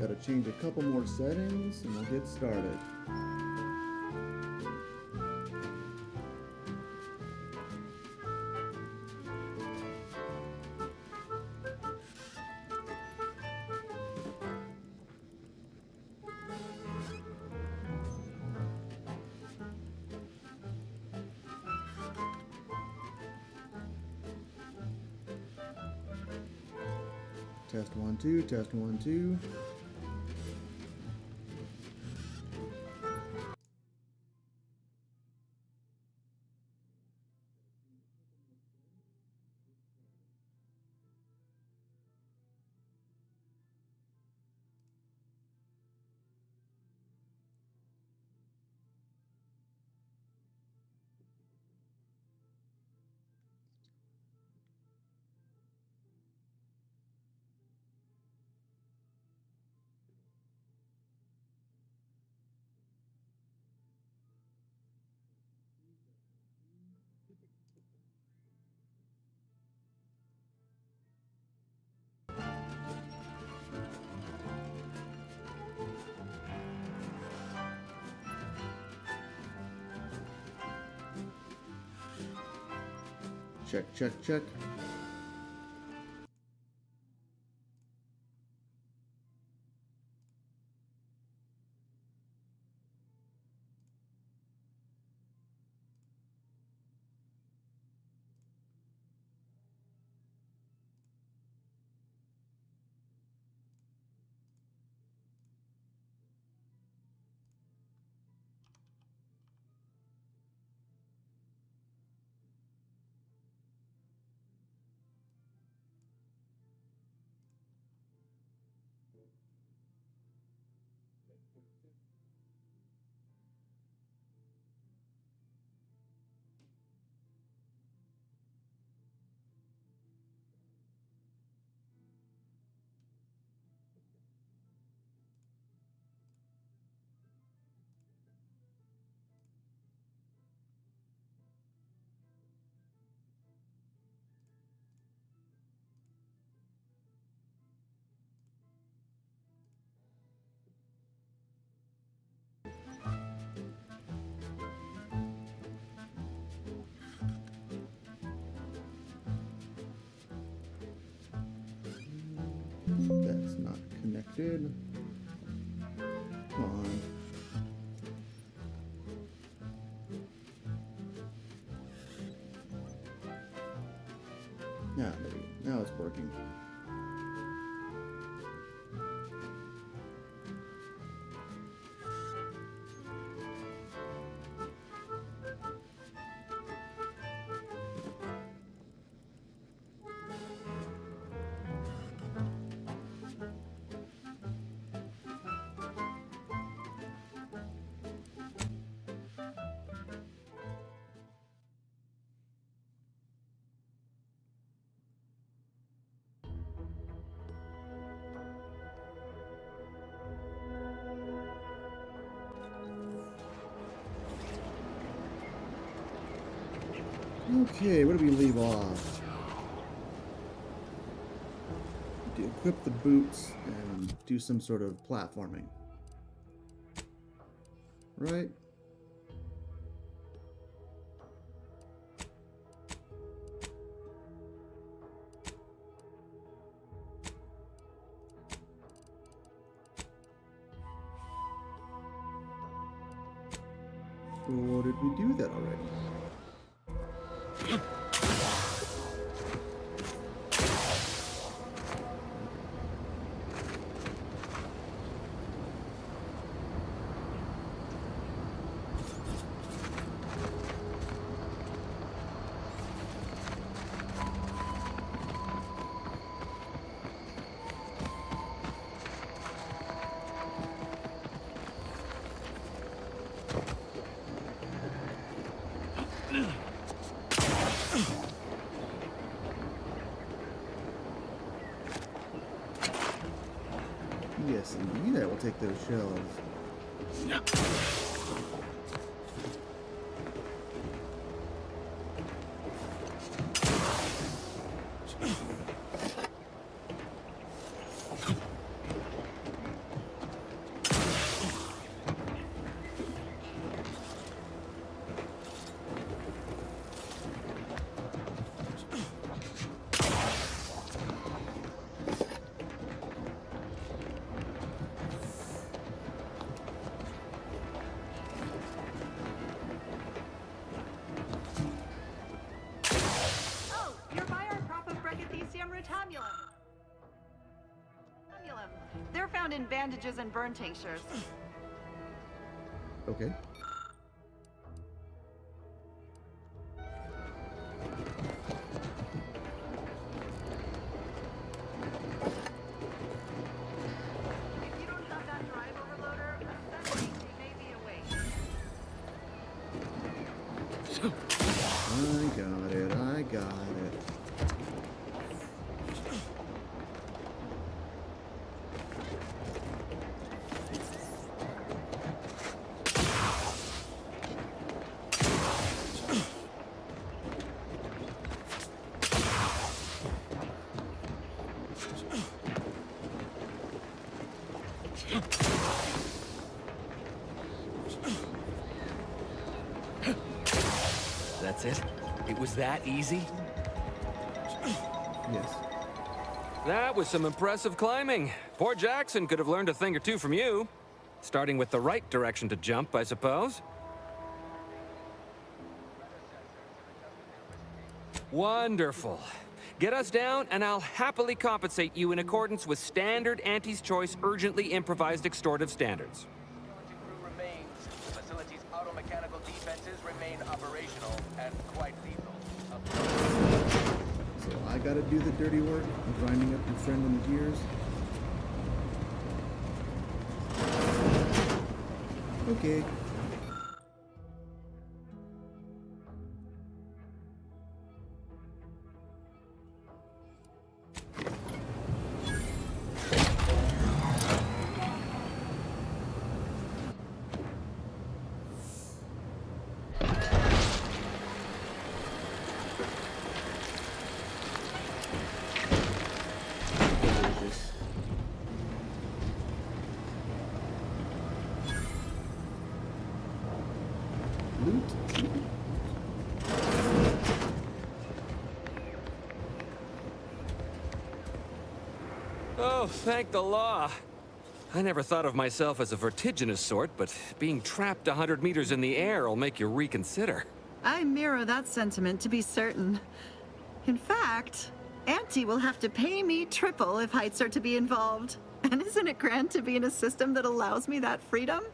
Gotta change a couple more settings and we'll get started. Test 1, 2, test 1, 2. Check, check, check. That's not connected. Come on. Yeah, there you go. Now it's working. Okay, where do we leave off? To equip the boots and do some sort of platforming. Right? Or did we do that already? Yes, indeed, I will take those shells. found in bandages and burn tinctures. Okay. If you don't have that drive overloader, assessing may be a waste. I got it. That's it? It was that easy? Yes. That was some impressive climbing. Poor Jackson could have learned a thing or two from you. Starting with the right direction to jump, I suppose. Wonderful. Get us down, and I'll happily compensate you in accordance with standard Auntie's Choice urgently improvised extortive standards. Crew remains. The facility's auto-mechanical defenses remain operational and quite lethal. So I gotta do the dirty work of grinding up your friend in the gears. Okay. Loot. Oh, thank the law. I never thought of myself as a vertiginous sort, but being trapped 100 meters in the air will make you reconsider. I mirror that sentiment, to be certain. In fact, Auntie will have to pay me triple if heights are to be involved. And isn't it grand to be in a system that allows me that freedom?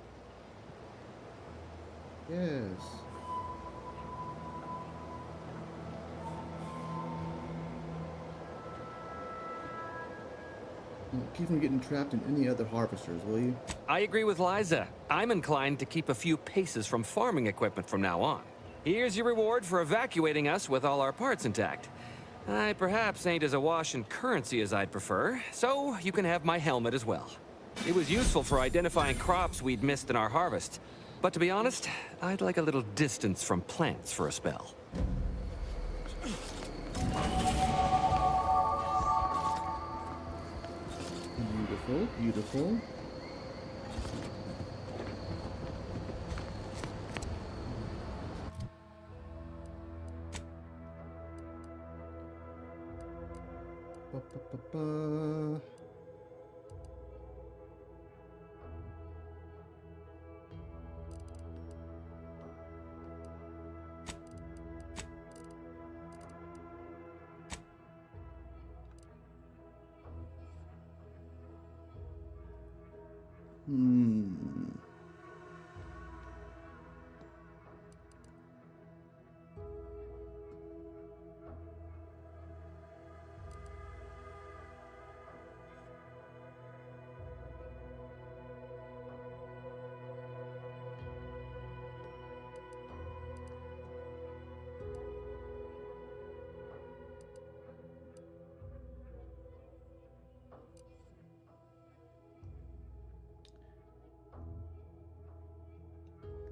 Yes. Keep from getting trapped in any other harvesters, will you? I agree with Liza. I'm inclined to keep a few paces from farming equipment from now on. Here's your reward for evacuating us with all our parts intact. I perhaps ain't as awash in currency as I'd prefer, so you can have my helmet as well. It was useful for identifying crops we'd missed in our harvest. But to be honest, I'd like a little distance from plants for a spell. Beautiful, beautiful. Ba, ba, ba, ba.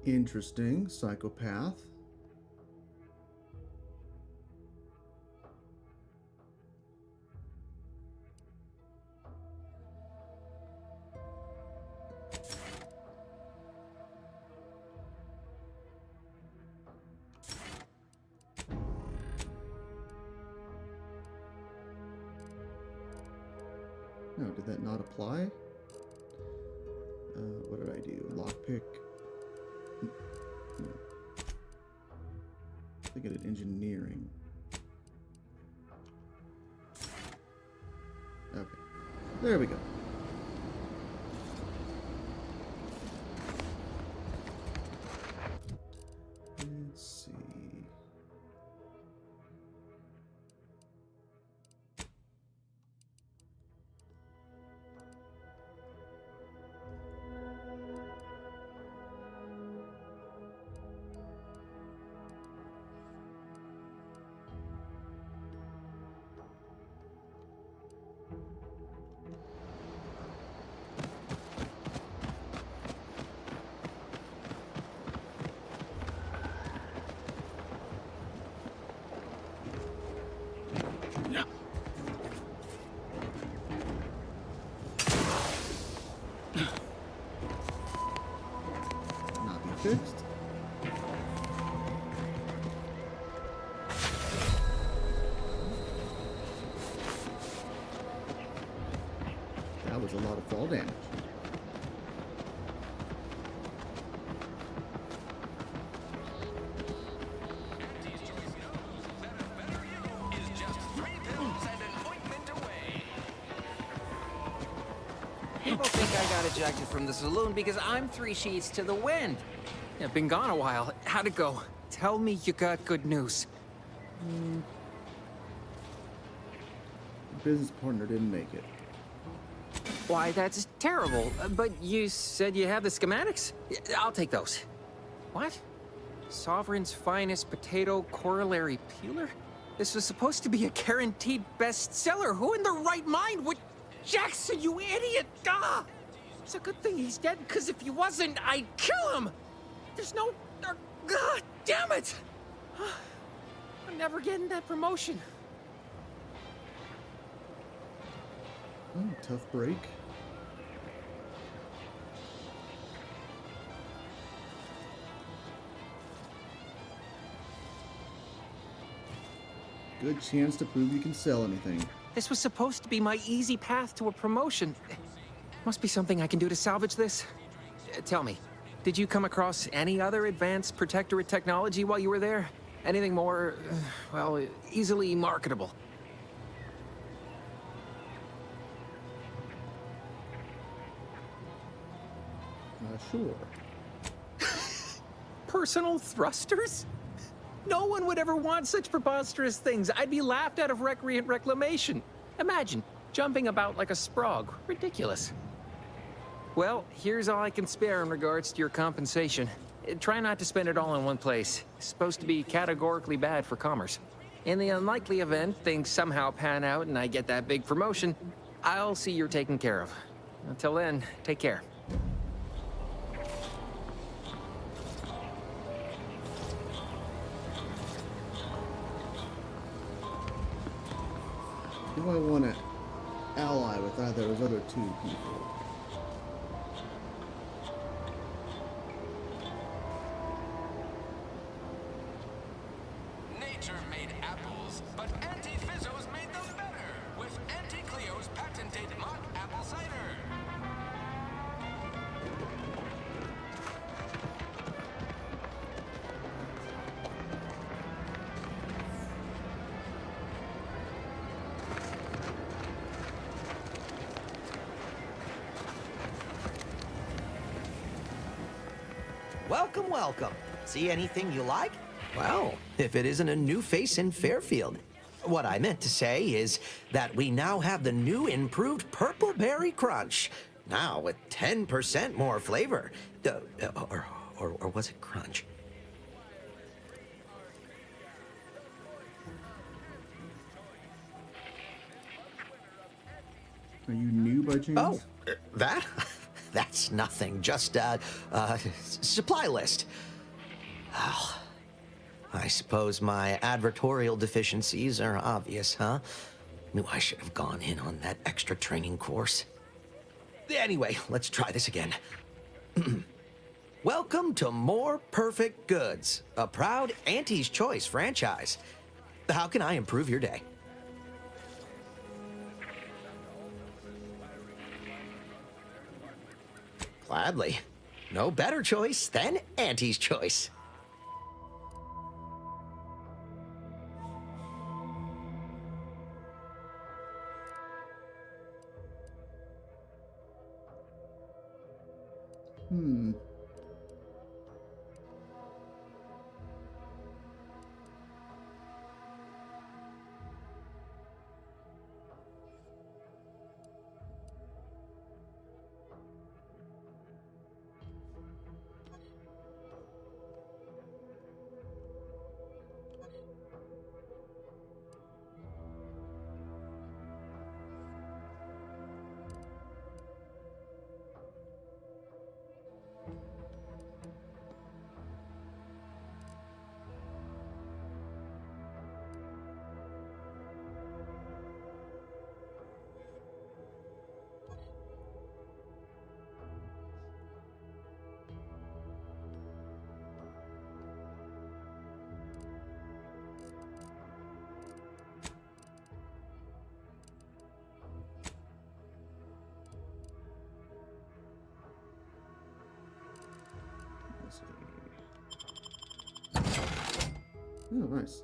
Interesting. Psychopath. No, did that not apply? What did I do? Lockpick. No. I think I did engineering. Okay. There we go. was a lot of fall damage. People think I got ejected from the saloon because I'm 3 sheets to the wind. Yeah, been gone a while. How'd it go? Tell me you got good news. Business partner didn't make it. Why, that's terrible. But you said you have the schematics? Yeah, I'll take those. What? Sovereign's finest potato corollary peeler? This was supposed to be a guaranteed bestseller. Who in their right mind would... Jackson, you idiot! Ah! It's a good thing he's dead, because if he wasn't, I'd kill him! There's no... God damn it! I'm never getting that promotion. Oh, tough break. Good chance to prove you can sell anything. This was supposed to be my easy path to a promotion. Must be something I can do to salvage this. Tell me, did you come across any other advanced protectorate technology while you were there? Anything more, well, easily marketable? Sure. Personal thrusters? No one would ever want such preposterous things. I'd be laughed out of recreant reclamation. Imagine, jumping about like a sprog. Ridiculous. Well, here's all I can spare in regards to your compensation. Try not to spend it all in one place. It's supposed to be categorically bad for commerce. In the unlikely event things somehow pan out and I get that big promotion, I'll see you're taken care of. Until then, take care. Do I want to ally with either of those other two people? Nature made apples, but Auntie Fizzo's made them better with Auntie Cleo's patented mock apple cider. Welcome, welcome. See anything you like? Well, if it isn't a new face in Fairfield. What I meant to say is that we now have the new improved Purple Berry Crunch. Now with 10% more flavor. Or was it crunch? Are you new by chance? Oh, that? That's nothing. Just, supply list. Well, I suppose my advertorial deficiencies are obvious, huh? Knew I should have gone in on that extra training course. Anyway, let's try this again. Welcome to More Perfect Goods, a proud Auntie's Choice franchise. How can I improve your day? Gladly. No better choice than Auntie's Choice. Oh, nice.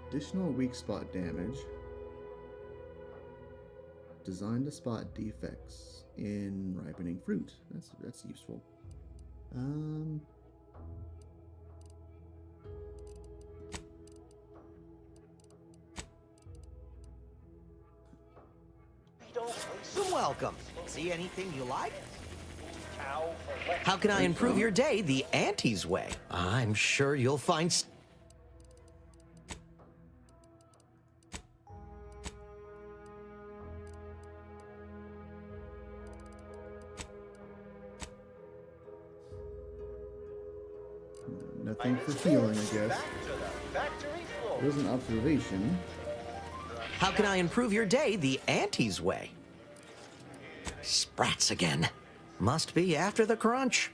Additional weak spot damage. Designed to spot defects in ripening fruit. That's useful. Welcome. See anything you like? How can I improve your day the Auntie's way? I'm sure you'll find. Nothing for healing, I guess. There's an observation. How can I improve your day the Auntie's way? Sprats again. Must be after the crunch.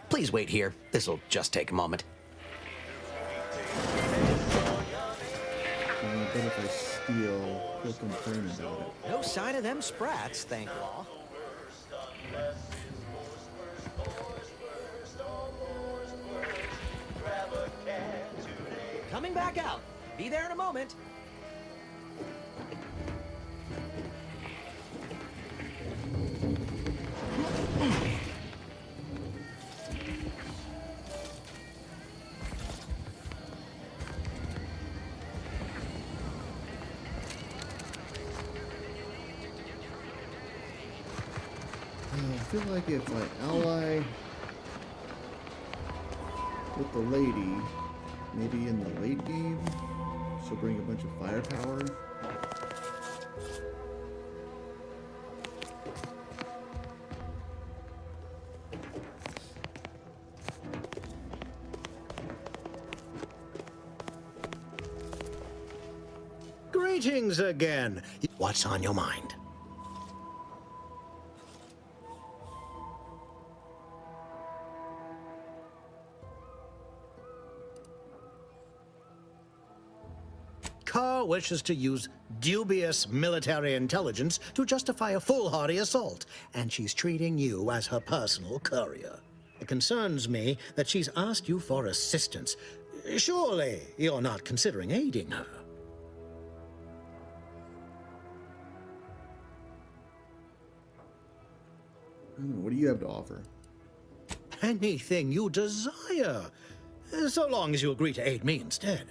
Please wait here. This'll just take a moment. But if I steal, he'll complain about it. No sign of them sprats, thank law. Coming back out. Be there in a moment. I feel like if I ally with the lady, maybe in the late game, she'll bring a bunch of firepower. Greetings again. What's on your mind? Carr wishes to use dubious military intelligence to justify a foolhardy assault, and she's treating you as her personal courier. It concerns me that she's asked you for assistance. Surely you're not considering aiding her. I don't know, what do you have to offer? Anything you desire, so long as you agree to aid me instead.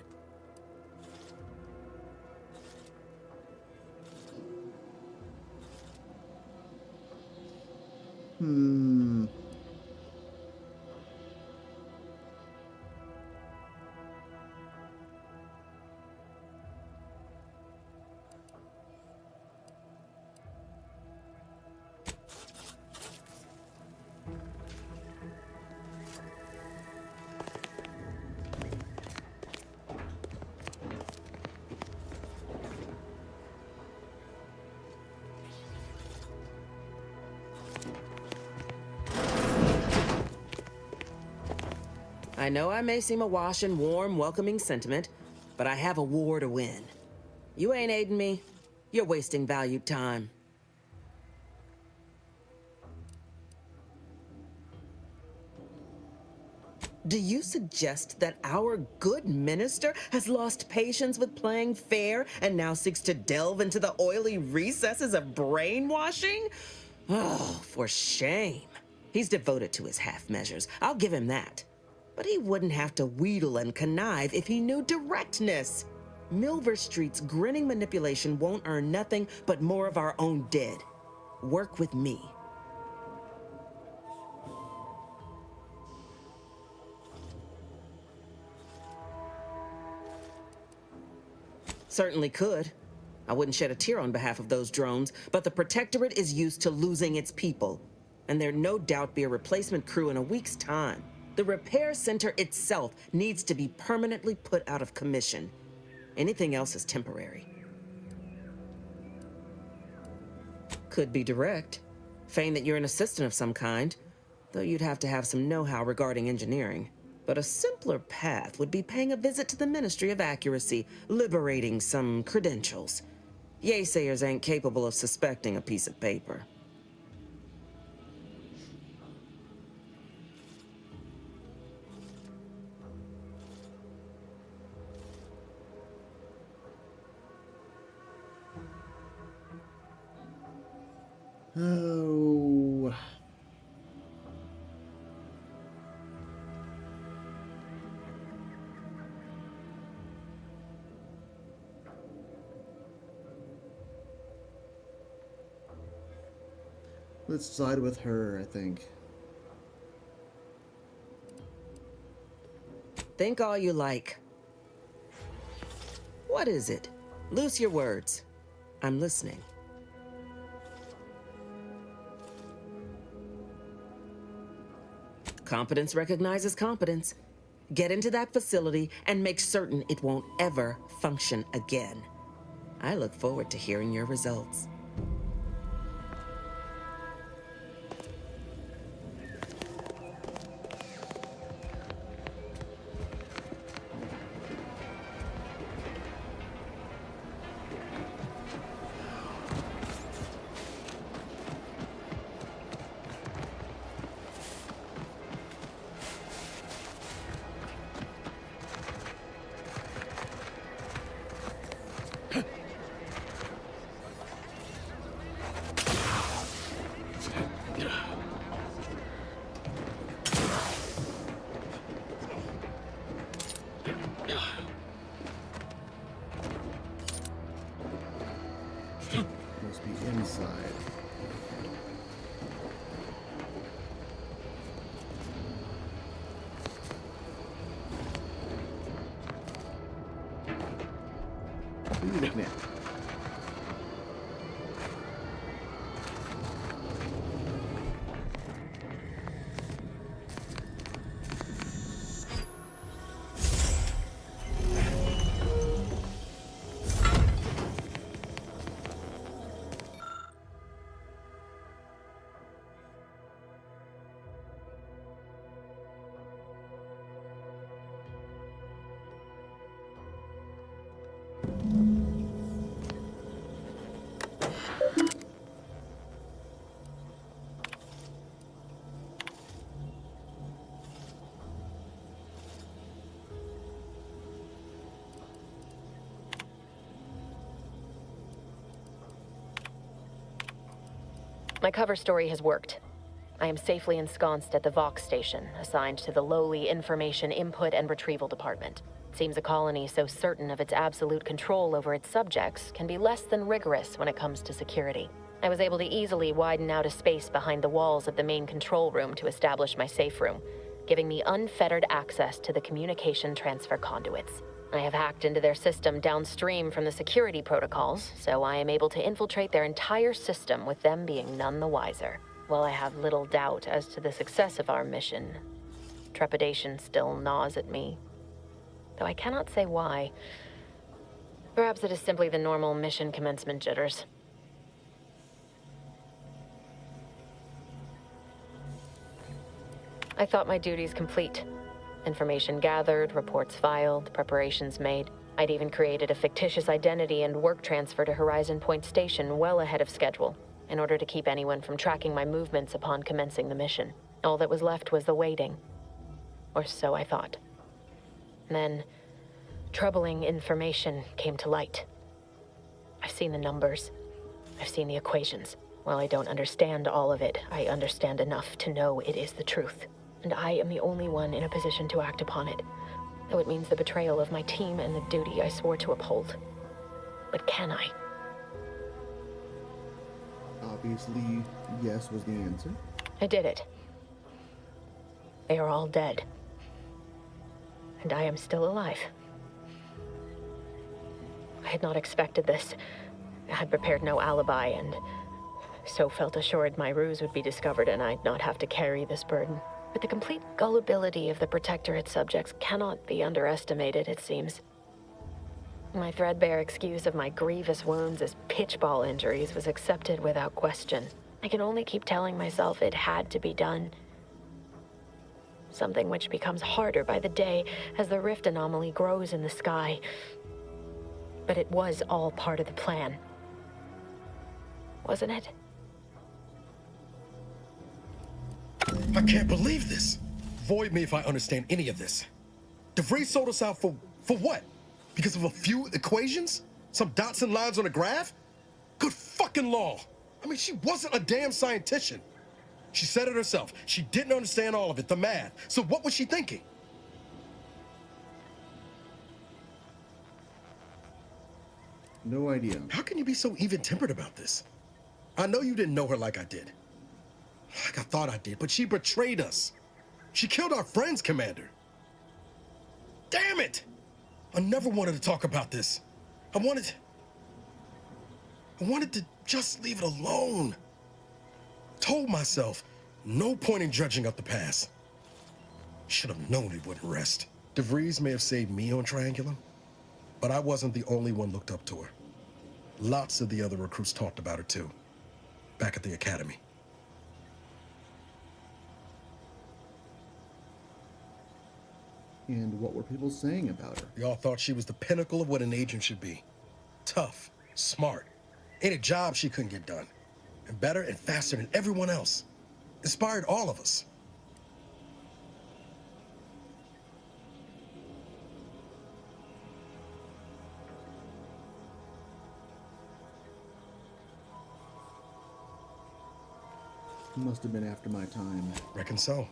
I know I may seem awash in warm, welcoming sentiment, but I have a war to win. You ain't aiding me. You're wasting valued time. Do you suggest that our good minister has lost patience with playing fair and now seeks to delve into the oily recesses of brainwashing? Oh, for shame. He's devoted to his half measures. I'll give him that. But he wouldn't have to wheedle and connive if he knew directness. Milver Street's grinning manipulation won't earn nothing but more of our own dead. Work with me. Certainly could. I wouldn't shed a tear on behalf of those drones, but the Protectorate is used to losing its people, and there'd no doubt be a replacement crew in a week's time. The repair center itself needs to be permanently put out of commission. Anything else is temporary. Could be direct. Feign that you're an assistant of some kind, though you'd have to have some know-how regarding engineering. But a simpler path would be paying a visit to the Ministry of Accuracy, liberating some credentials. Yaysayers ain't capable of suspecting a piece of paper. Oh. Let's side with her, I think. Think all you like. What is it? Loose your words. I'm listening. Competence recognizes competence. Get into that facility and make certain it won't ever function again. I look forward to hearing your results. Must be inside. Who are you looking at? My cover story has worked. I am safely ensconced at the Vox station, assigned to the lowly Information Input and Retrieval Department. Seems a colony so certain of its absolute control over its subjects can be less than rigorous when it comes to security. I was able to easily widen out a space behind the walls of the main control room to establish my safe room, giving me unfettered access to the communication transfer conduits. I have hacked into their system downstream from the security protocols, so I am able to infiltrate their entire system with them being none the wiser. While I have little doubt as to the success of our mission, trepidation still gnaws at me. Though I cannot say why. Perhaps it is simply the normal mission commencement jitters. I thought my duties complete. Information gathered, reports filed, preparations made. I'd even created a fictitious identity and work transfer to Horizon Point Station well ahead of schedule, in order to keep anyone from tracking my movements upon commencing the mission. All that was left was the waiting. Or so I thought. Then, troubling information came to light. I've seen the numbers. I've seen the equations. While I don't understand all of it, I understand enough to know it is the truth. And I am the only one in a position to act upon it, though it means the betrayal of my team and the duty I swore to uphold. But can I? Obviously, yes was the answer. I did it. They are all dead. And I am still alive. I had not expected this. I had prepared no alibi, and so felt assured my ruse would be discovered and I'd not have to carry this burden. But the complete gullibility of the Protectorate subjects cannot be underestimated, it seems. My threadbare excuse of my grievous wounds as pitchball injuries was accepted without question. I can only keep telling myself it had to be done. something which becomes harder by the day as the rift anomaly grows in the sky. But it was all part of the plan. Wasn't it? I can't believe this. Void me if I understand any of this. DeVries sold us out for what? Because of a few equations? Some dots and lines on a graph? Good fucking law. I mean, she wasn't a damn scientist. She said it herself. She didn't understand all of it, the math. So what was she thinking? No idea. How can you be so even-tempered about this? I know you didn't know her like I did. Like I thought I did, but she betrayed us. She killed our friends, Commander. Damn it! I never wanted to talk about this. I wanted to just leave it alone. Told myself, no point in dredging up the past. Should have known it wouldn't rest. DeVries may have saved me on Triangulum, but I wasn't the only one looked up to her. Lots of the other recruits talked about her too, back at the academy. And what were people saying about her? They all thought she was the pinnacle of what an agent should be. Tough, smart, ain't a job she couldn't get done. And better and faster than everyone else. Inspired all of us. Must have been after my time. Reckon so.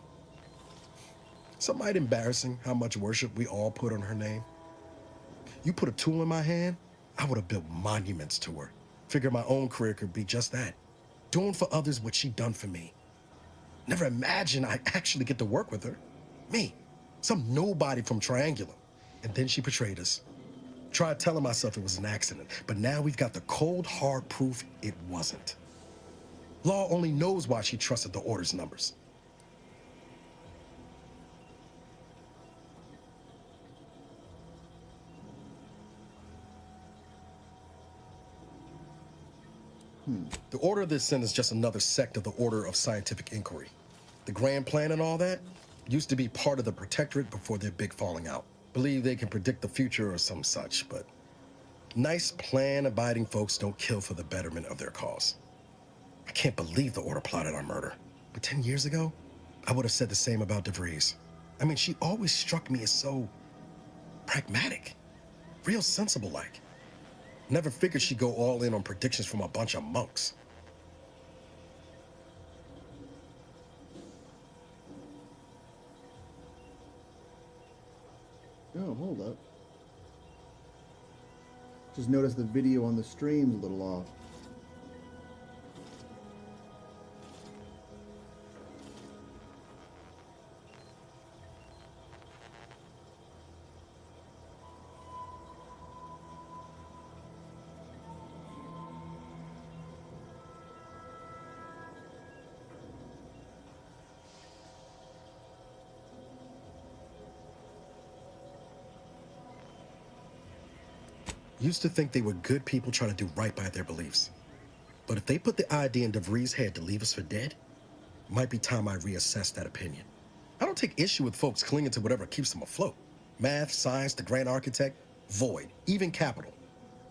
Some might embarrassing how much worship we all put on her name. You put a tool in my hand, I would have built monuments to her. Figured my own career could be just that. Doing for others what she done for me. Never imagined I'd actually get to work with her. Me, some nobody from Triangulum. And then she betrayed us. Tried telling myself it was an accident, but now we've got the cold, hard proof it wasn't. Law only knows why she trusted the Order's numbers. The Order of this sin is just another sect of the Order of Scientific Inquiry. The Grand Plan and all that used to be part of the Protectorate before their big falling out. Believe they can predict the future or some such, but nice plan-abiding folks don't kill for the betterment of their cause. I can't believe the Order plotted our murder. But 10 years ago, I would have said the same about DeVries. I mean, she always struck me as so pragmatic, real sensible-like. Never figured she'd go all in on predictions from a bunch of monks. Oh, hold up. Just noticed the video on the stream's a little off. Used to think they were good people trying to do right by their beliefs. But if they put the idea in DeVries' head to leave us for dead, it might be time I reassess that opinion. I don't take issue with folks clinging to whatever keeps them afloat. Math, science, the grand architect, void, even capital.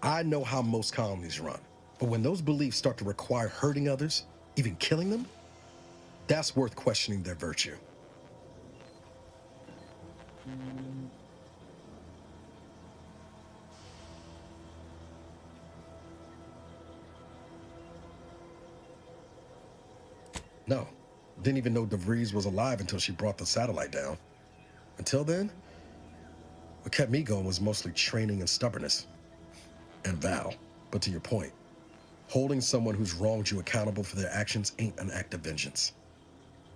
I know how most colonies run. But when those beliefs start to require hurting others, even killing them, that's worth questioning their virtue. No, didn't even know DeVries was alive until she brought the satellite down. Until then, what kept me going was mostly training and stubbornness. And Val. But to your point, holding someone who's wronged you accountable for their actions ain't an act of vengeance.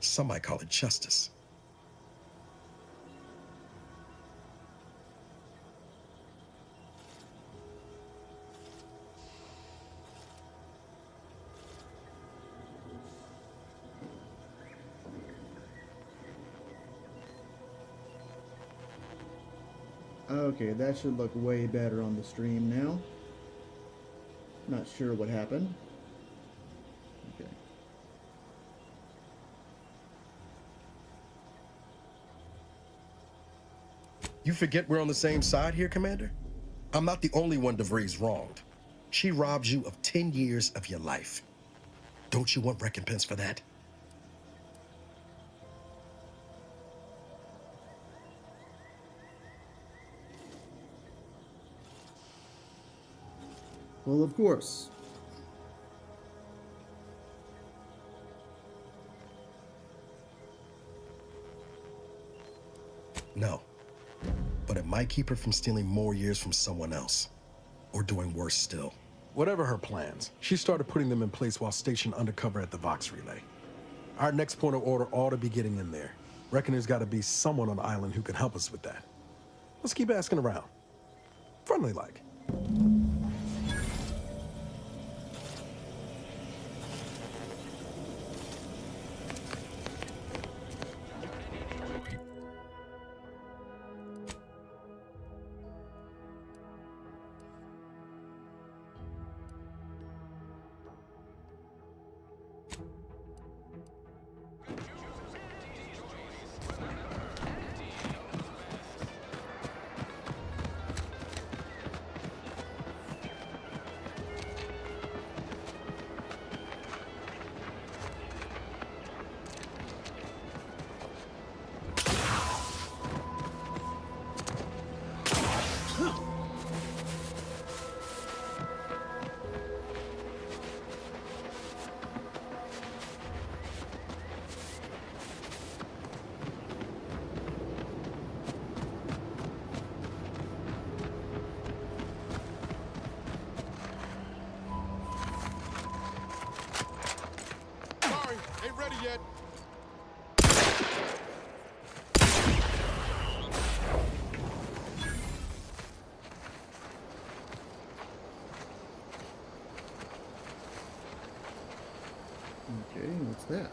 Some might call it justice. Okay, that should look way better on the stream now. Not sure what happened. Okay. You forget we're on the same side here, Commander? I'm not the only one DeVries wronged. She robbed you of 10 years of your life. Don't you want recompense for that? Well, of course. No. But it might keep her from stealing more years from someone else. Or doing worse still. Whatever her plans, she started putting them in place while stationed undercover at the Vox Relay. Our next point of order ought to be getting in there. Reckon there's got to be someone on the island who can help us with that. Let's keep asking around. Friendly like. Ain't ready yet. Okay, what's that?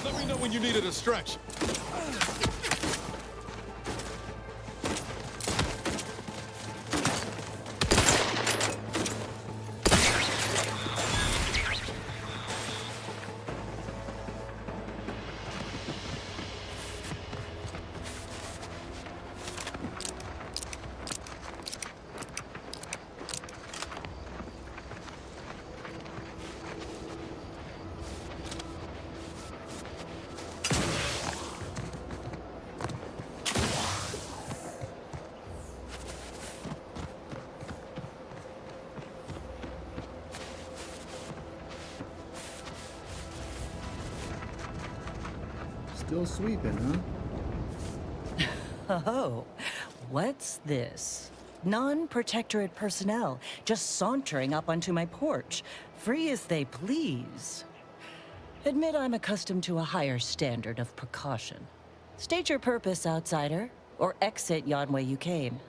Let me know when you needed a stretch. Still sweeping, huh? Oh, what's this? Non-protectorate personnel just sauntering up onto my porch, free as they please. Admit I'm accustomed to a higher standard of precaution. State your purpose, outsider, or exit yon way you came.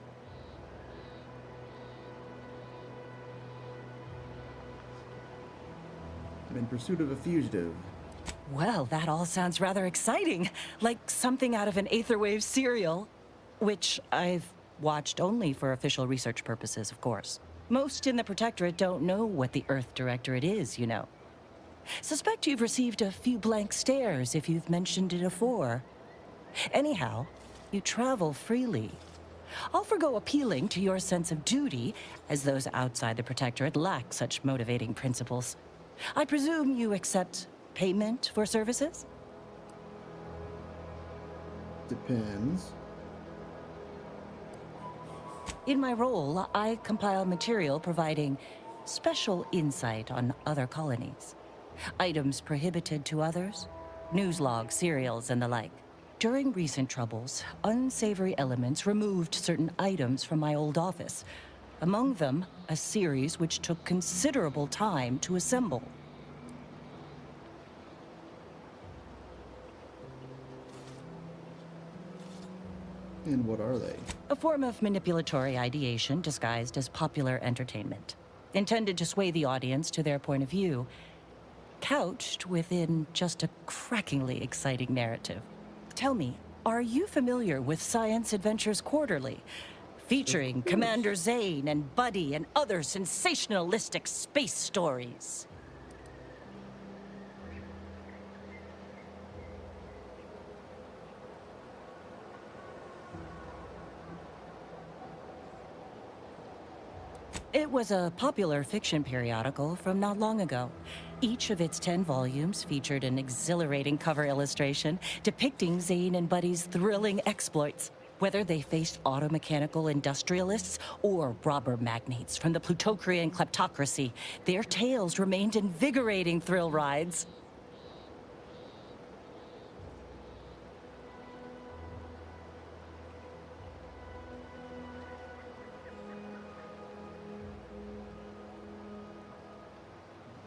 I'm in pursuit of a fugitive. Well, that all sounds rather exciting, like something out of an Aetherwave serial, which I've watched only for official research purposes, of course. Most in the Protectorate don't know what the Earth Directorate is, you know. Suspect you've received a few blank stares if you've mentioned it afore. Anyhow, you travel freely. I'll forgo appealing to your sense of duty, as those outside the Protectorate lack such motivating principles. I presume you accept payment for services? Depends. In my role, I compile material providing special insight on other colonies. Items prohibited to others, news logs, serials, and the like. During recent troubles, unsavory elements removed certain items from my old office. Among them, a series which took considerable time to assemble. And what are they? A form of manipulatory ideation disguised as popular entertainment, intended to sway the audience to their point of view. couched within just a crackingly exciting narrative. Tell me, are you familiar with Science Adventures Quarterly? Featuring Commander Zane and Buddy and other sensationalistic space stories. It was a popular fiction periodical from not long ago. Each of its 10 volumes featured an exhilarating cover illustration depicting Zane and Buddy's thrilling exploits. Whether they faced automechanical industrialists or robber magnates from the Plutocrian kleptocracy, their tales remained invigorating thrill rides.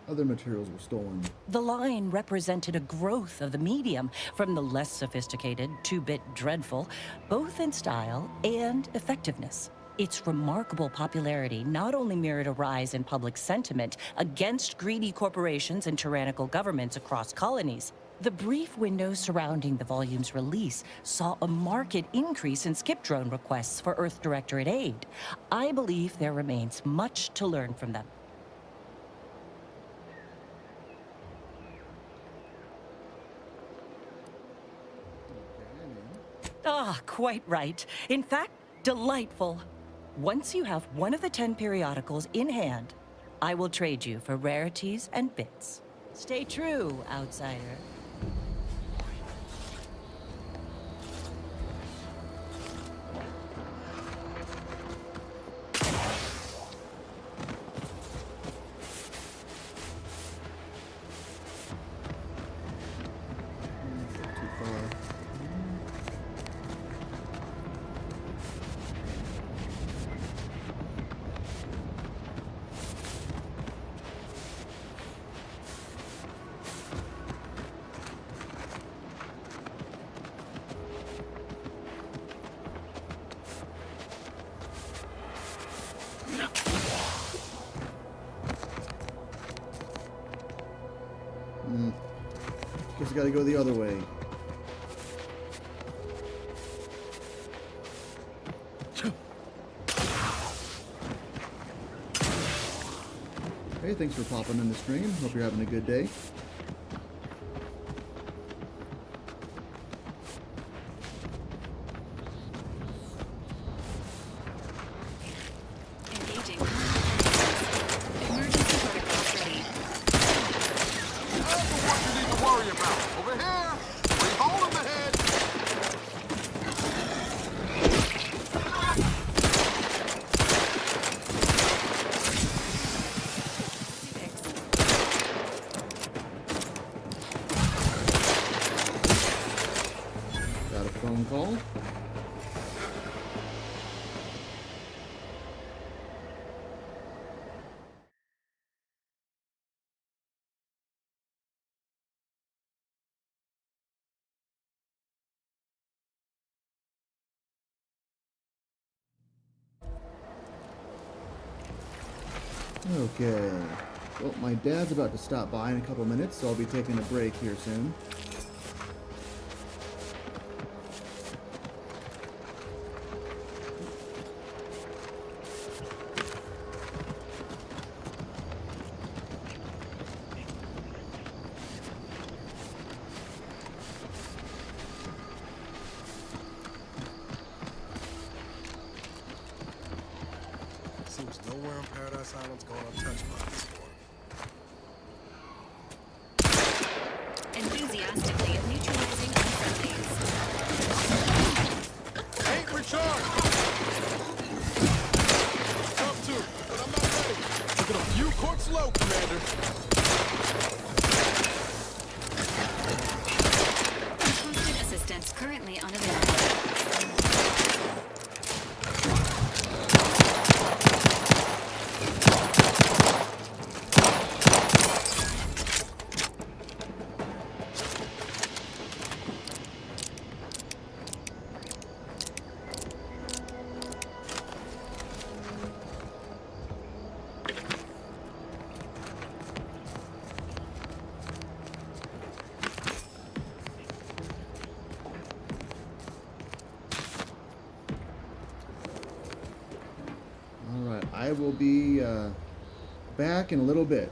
Other materials were stolen. The line represented a growth of the medium from the less sophisticated 2-bit dreadful, both in style and effectiveness. Its remarkable popularity not only mirrored a rise in public sentiment against greedy corporations and tyrannical governments across colonies. The brief window surrounding the volume's release saw a marked increase in skip drone requests for Earth Directorate aid. I believe there remains much to learn from them. Ah, quite right. In fact, delightful. Once you have one of the 10 periodicals in hand, I will trade you for rarities and bits. Stay true, outsider. Too far. Guess I gotta go the other way. Hey, thanks for popping in the stream. Hope you're having a good day. Engaging. Emergency protocols ready. That's the one you need to worry about. Over here! Bring hole in the head! Got a phone call. Okay. Well, my dad's about to stop by in a couple minutes, so I'll be taking a break here soon. Seems nowhere on Paradise Island's going untouched by this storm. Enthusiastically neutralizing unfriendlies. Ain't recharged! Come to, but I'm not ready. Looking a few quarts low, Commander. Constant assistance currently unavailable. I will be back in a little bit.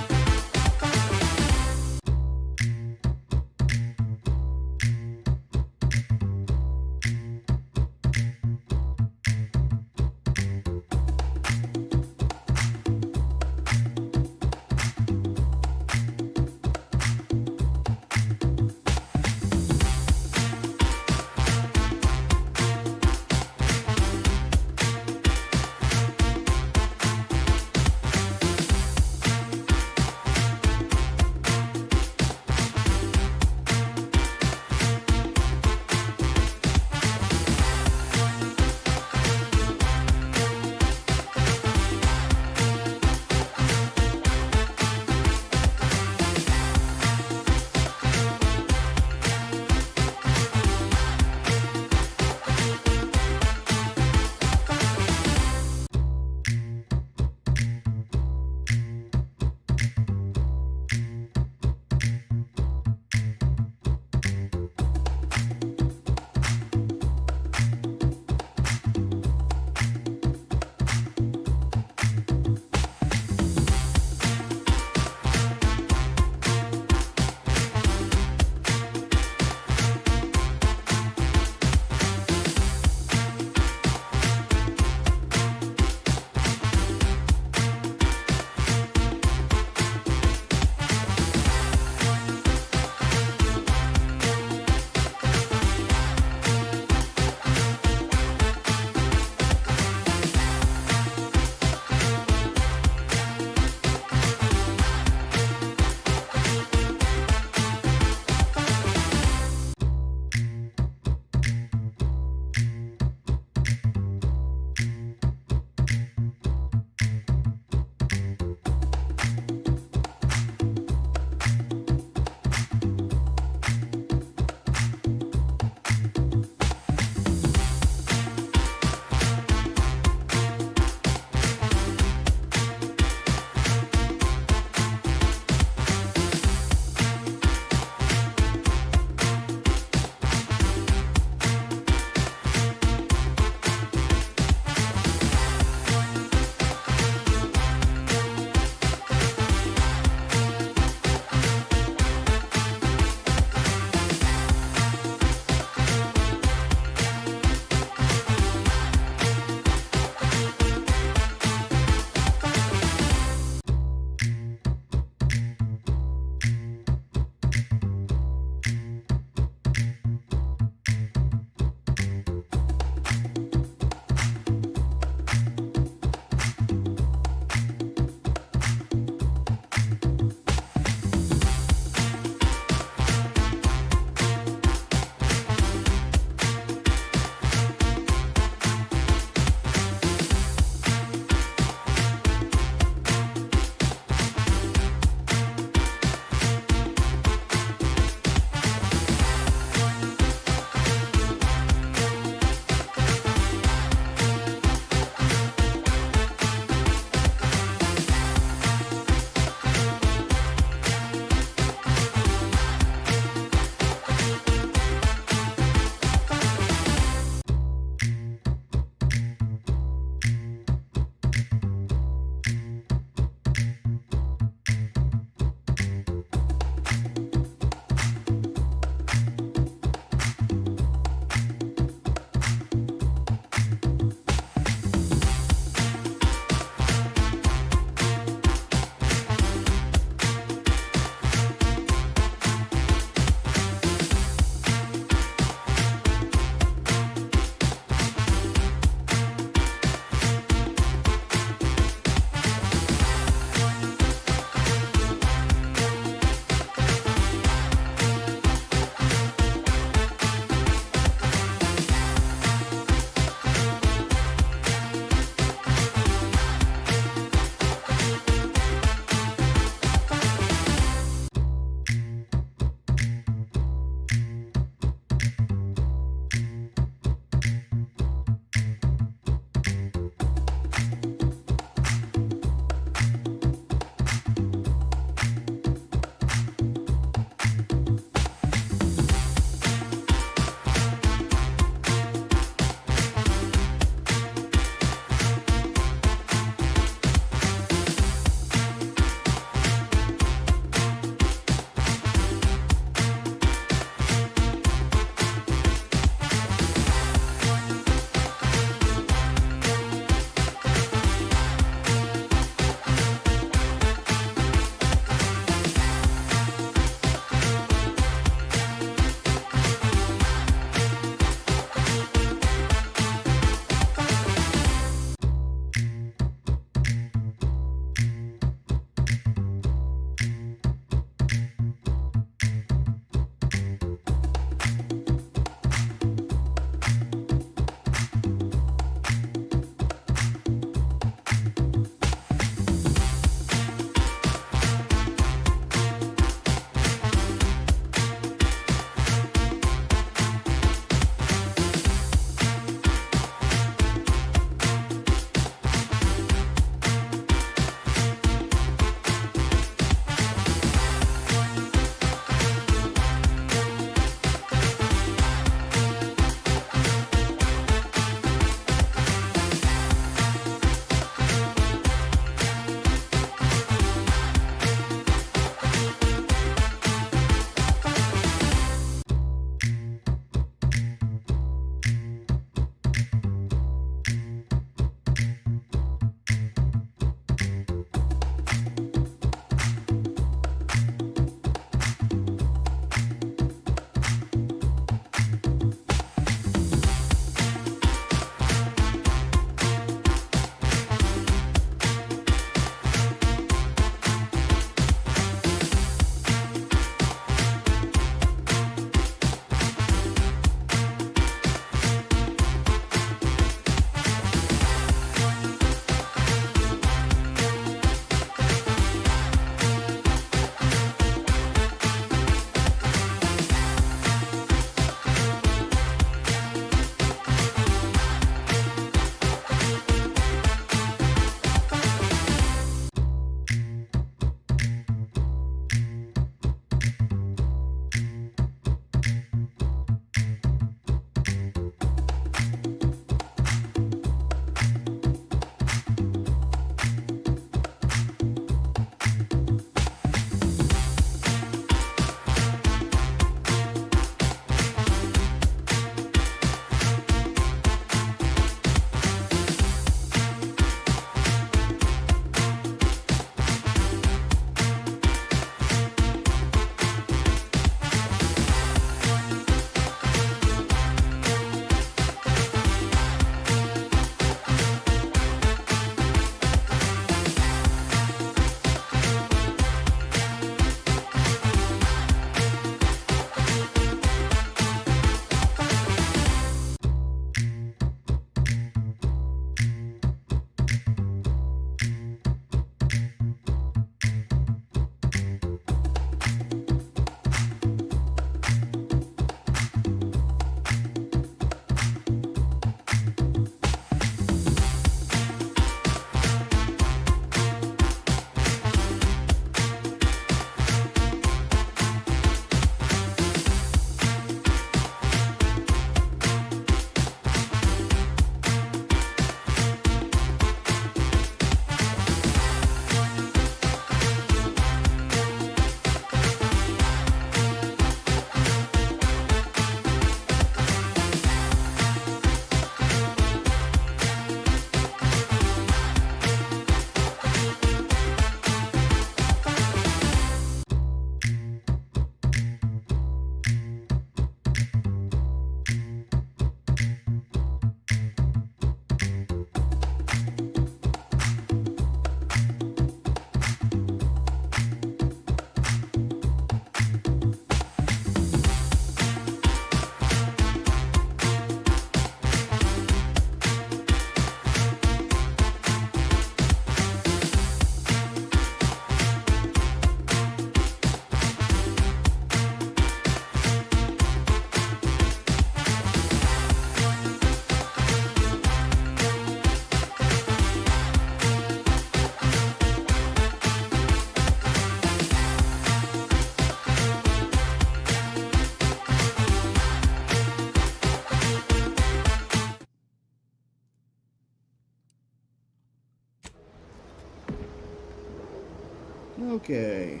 Okay.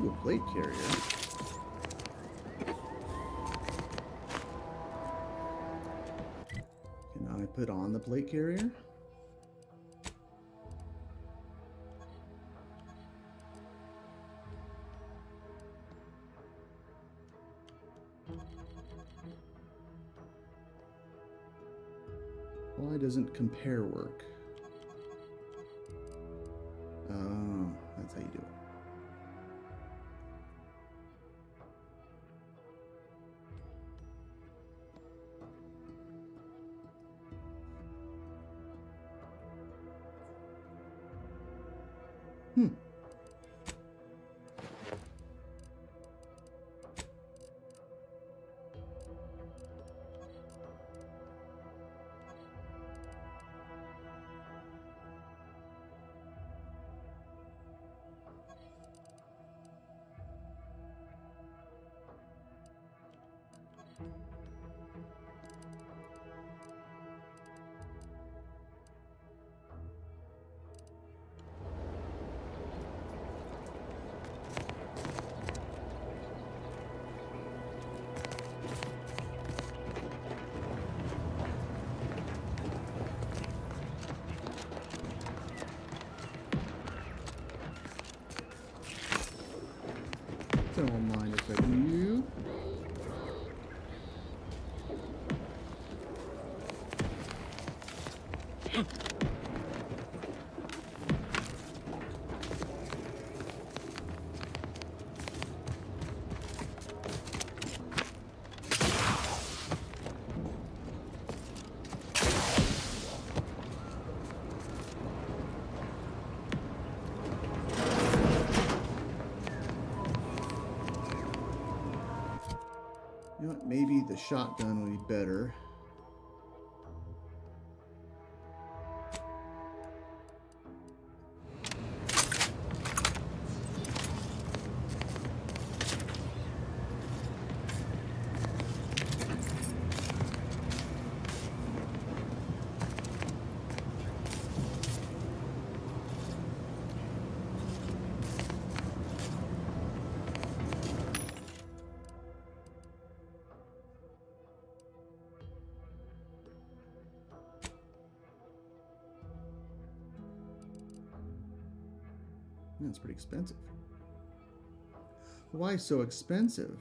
Ooh, a plate carrier. Can I put on the plate carrier? Why doesn't compare work? Oh, that's how you do it. Hmm. Don't mind if I do. You know what? Maybe the shotgun would be better. That's pretty expensive. Why so expensive?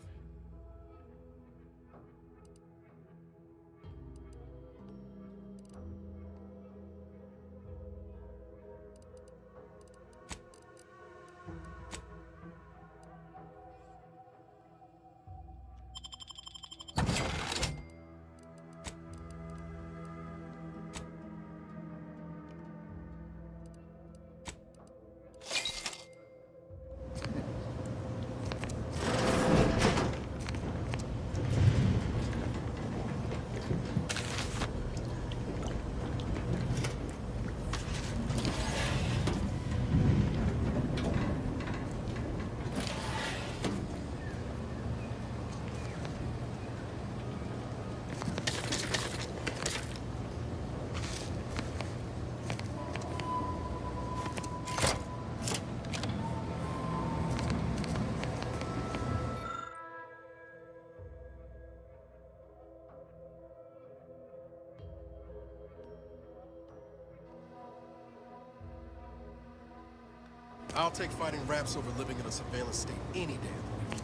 I'll take fighting raps over living in a surveillance state any day of the week.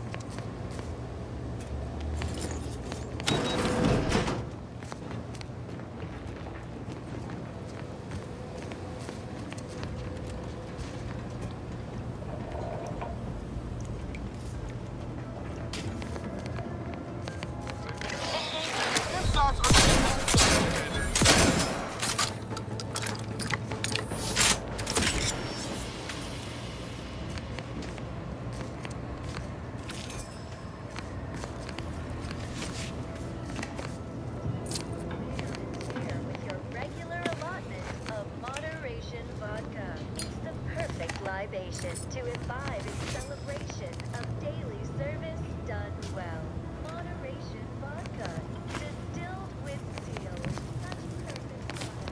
station to imbibe in celebration of daily service done well. Moderation vodka, distilled with steel. Such perfect style.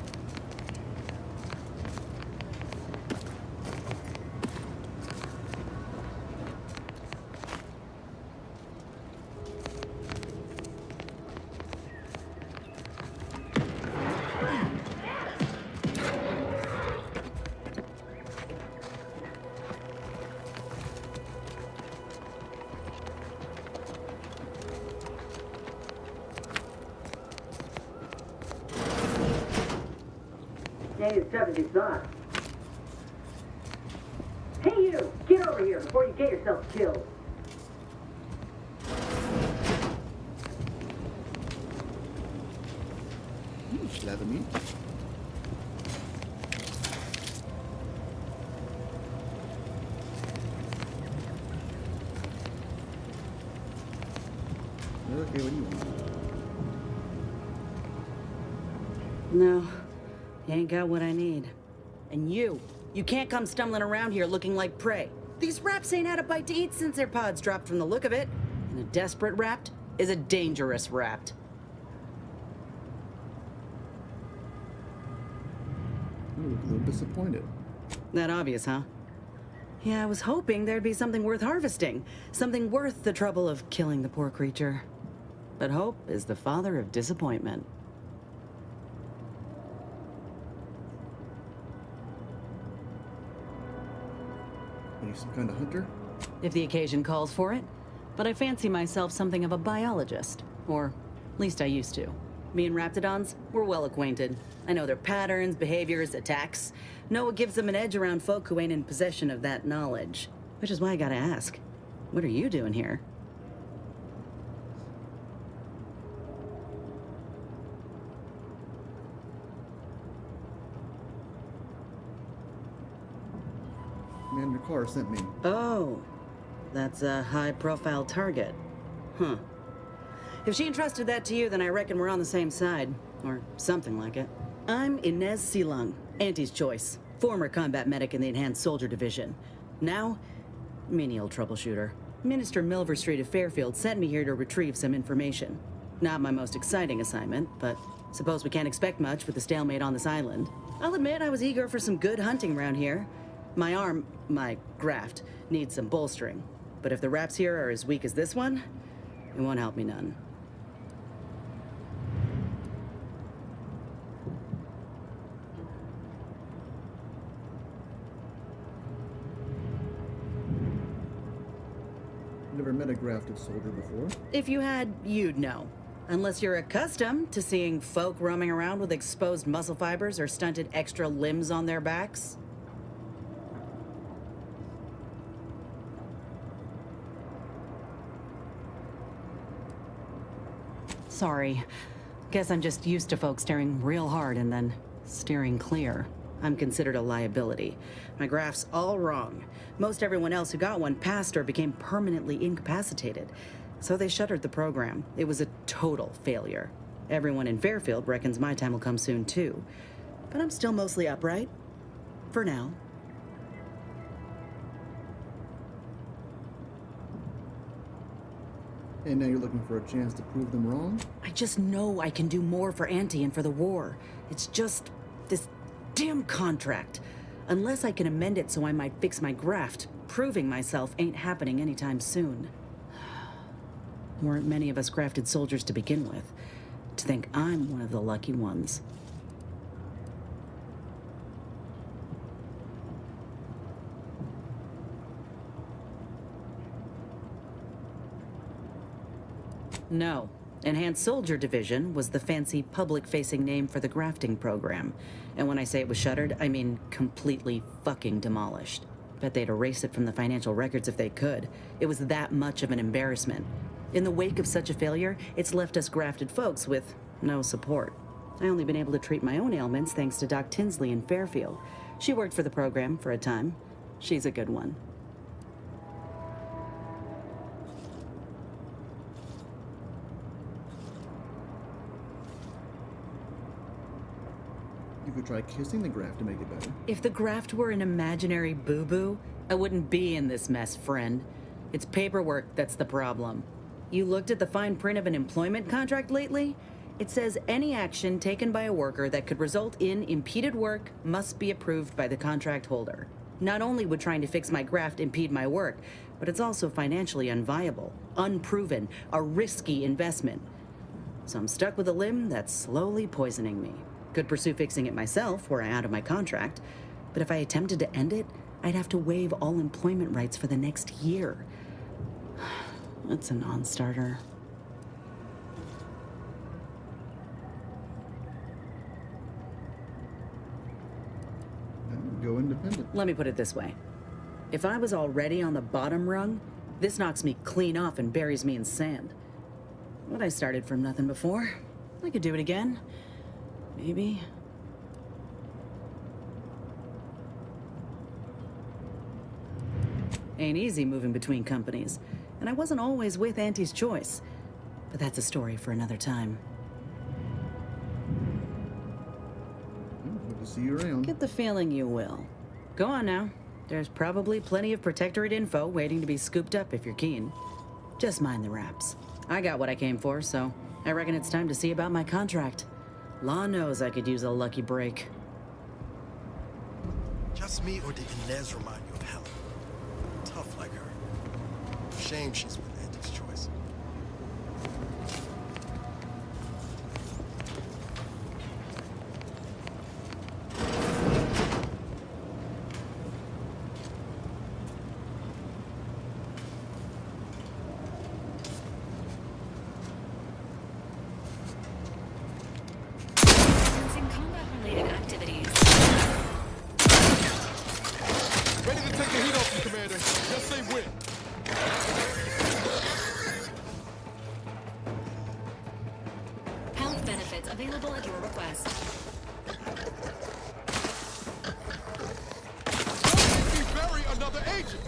Hey, it's 76. Hey, you! Get over here before you get yourself killed. Slap at me. Okay, what do you want? No, you ain't got what I need. And you can't come stumbling around here looking like prey. These raps ain't had a bite to eat since their pods dropped from the look of it. And a desperate rapt is a dangerous rapt. You look a little disappointed. That obvious, huh? Yeah, I was hoping there'd be something worth harvesting. Something worth the trouble of killing the poor creature. But hope is the father of disappointment. Are you some kind of hunter? If the occasion calls for it. But I fancy myself something of a biologist. Or, at least I used to. Me and Raptidons, we're well acquainted. I know their patterns, behaviors, attacks. Know what gives them an edge around folk who ain't in possession of that knowledge. Which is why I gotta ask, what are you doing here? Commander Carr sent me. Oh, that's a high-profile target. Huh. If she entrusted that to you, then I reckon we're on the same side. Or something like it. I'm Inez Silung, Auntie's choice. Former combat medic in the Enhanced Soldier Division. Now, menial troubleshooter. Minister Milver Street of Fairfield sent me here to retrieve some information. Not my most exciting assignment, but suppose we can't expect much with the stalemate on this island. I'll admit I was eager for some good hunting around here. My graft, needs some bolstering. But if the raps here are as weak as this one, it won't help me none. Never met a grafted soldier before. If you had, you'd know. Unless you're accustomed to seeing folk roaming around with exposed muscle fibers or stunted extra limbs on their backs. Sorry. Guess I'm just used to folks staring real hard and then steering clear. I'm considered a liability. My graph's all wrong. Most everyone else who got one passed or became permanently incapacitated. So they shuttered the program. It was a total failure. Everyone in Fairfield reckons my time will come soon too. But I'm still mostly upright. For now. And now you're looking for a chance to prove them wrong? I just know I can do more for Auntie and for the war. It's just this damn contract. Unless I can amend it so I might fix my graft, proving myself ain't happening anytime soon. Weren't many of us grafted soldiers to begin with. To think I'm one of the lucky ones. No. Enhanced Soldier Division was the fancy public-facing name for the grafting program. And when I say it was shuttered, I mean completely fucking demolished. Bet they'd erase it from the financial records if they could. It was that much of an embarrassment. In the wake of such a failure, it's left us grafted folks with no support. I only been able to treat my own ailments thanks to Doc Tinsley in Fairfield. She worked for the program for a time. She's a good one. You could try kissing the graft to make it better. If the graft were an imaginary boo-boo, I wouldn't be in this mess, friend. It's paperwork that's the problem. You looked at the fine print of an employment contract lately? It says any action taken by a worker that could result in impeded work must be approved by the contract holder. Not only would trying to fix my graft impede my work, but it's also financially unviable, unproven, a risky investment. So I'm stuck with a limb that's slowly poisoning me. Could pursue fixing it myself were I out of my contract, but if I attempted to end it, I'd have to waive all employment rights for the next year. That's a non-starter. Go independent. Let me put it this way. If I was already on the bottom rung, this knocks me clean off and buries me in sand. But I started from nothing before. I could do it again. Maybe. Ain't easy moving between companies. And I wasn't always with Auntie's choice. But that's a story for another time. Good to see you around. Get the feeling you will. Go on now. There's probably plenty of Protectorate info waiting to be scooped up if you're keen. Just mind the wraps. I got what I came for, so I reckon it's time to see about my contract. Law knows I could use a lucky break. Just me, or did Inez remind you of Helen? Tough like her. Shame she's with Auntie's choice. Commencing combat-related activities. Ready to take the heat off you, Commander. Just say when. Health benefits available at your request. Don't make me bury another agent.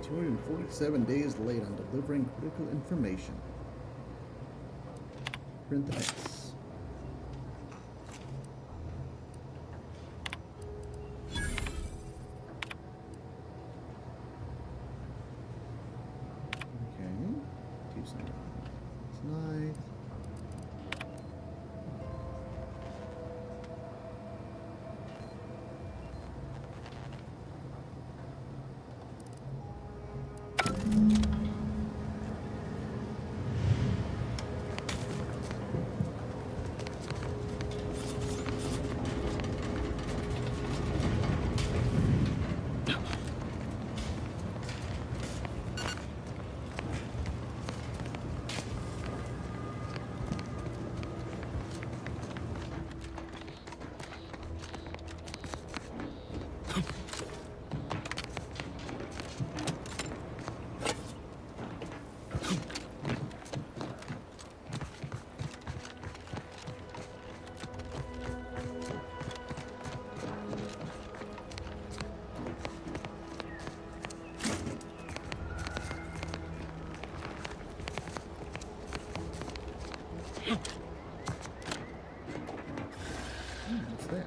"247 days late on delivering critical information." Print the X. Okay. 2 seconds. That's nice. What's that?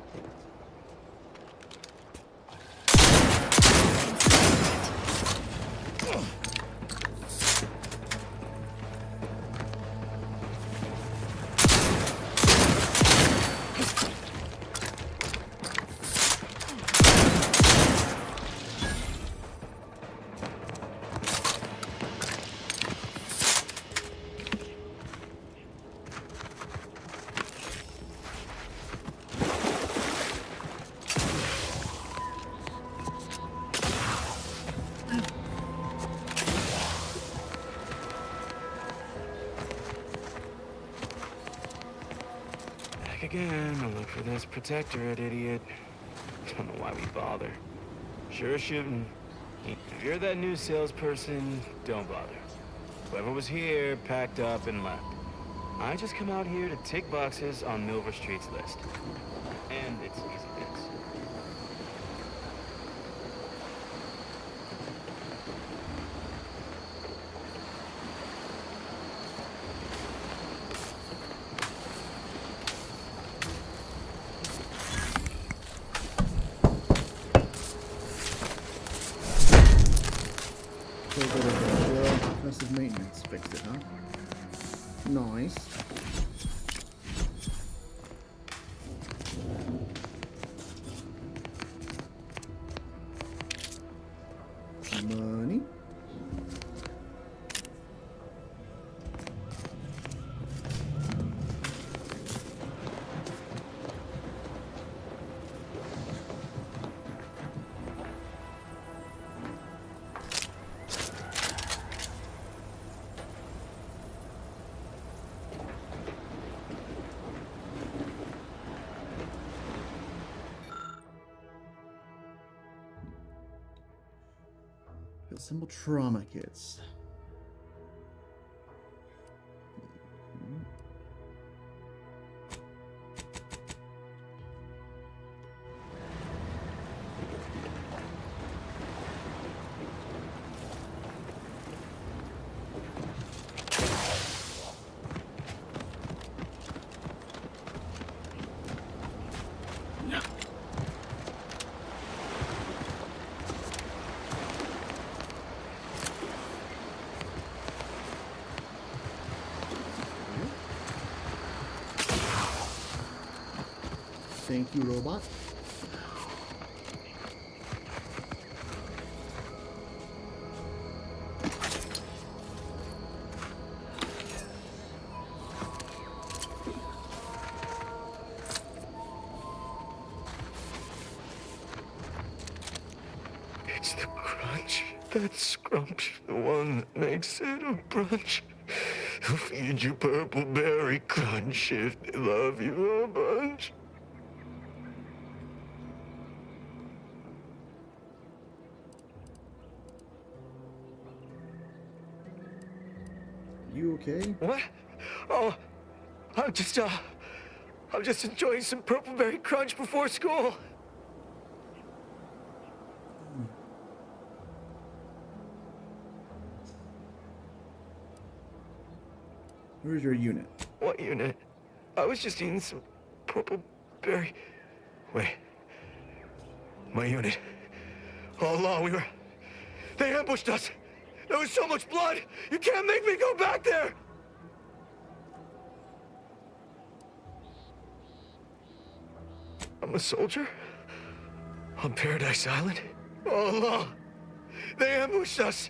Back again to look for this protectorate, idiot. Don't know why we bother. Sure shooting. If you're that new salesperson, don't bother. Whoever was here packed up and left. I just come out here to tick boxes on Milver Street's list. And it's easy picks. So bit of aggressive maintenance fixed it, huh? Nice. Money. Assemble trauma kits. Thank you, robot. It's the crunch. That scrump, the one that makes it a brunch. Who feed you purple berry crunch if they love you a bunch. You okay? What? Oh, I'm just enjoying some purple berry crunch before school. Where's your unit? What unit? I was just eating some purple berry. Wait. My unit. All along they ambushed us. There was so much blood. You can't make me go back there. I'm a soldier on Paradise Island. All along, they ambushed us.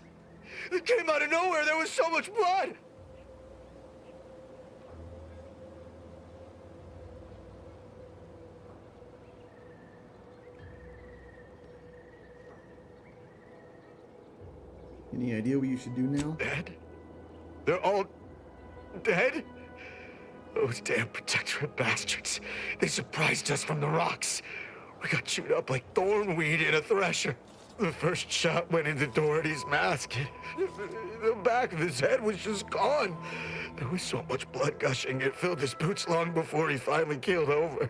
It came out of nowhere. There was so much blood. Any idea what you should do now? Dead? They're all dead? Those damn protectorate bastards. They surprised us from the rocks. We got chewed up like thornweed in a thresher. The first shot went into Doherty's mask. The back of his head was just gone. There was so much blood gushing, it filled his boots long before he finally keeled over.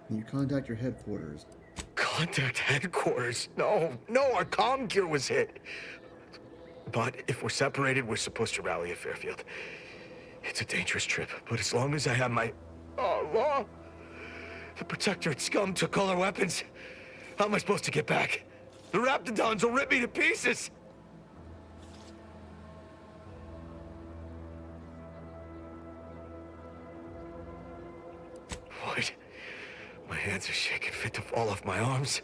You contact your headquarters. Contact headquarters? No, our comm gear was hit. But if we're separated, we're supposed to rally at Fairfield. It's a dangerous trip, but as long as I have my... Oh, law! The Protectorate scum took all our weapons. How am I supposed to get back? The Raptidons will rip me to pieces! What? My hands are shaking fit to fall off my arms.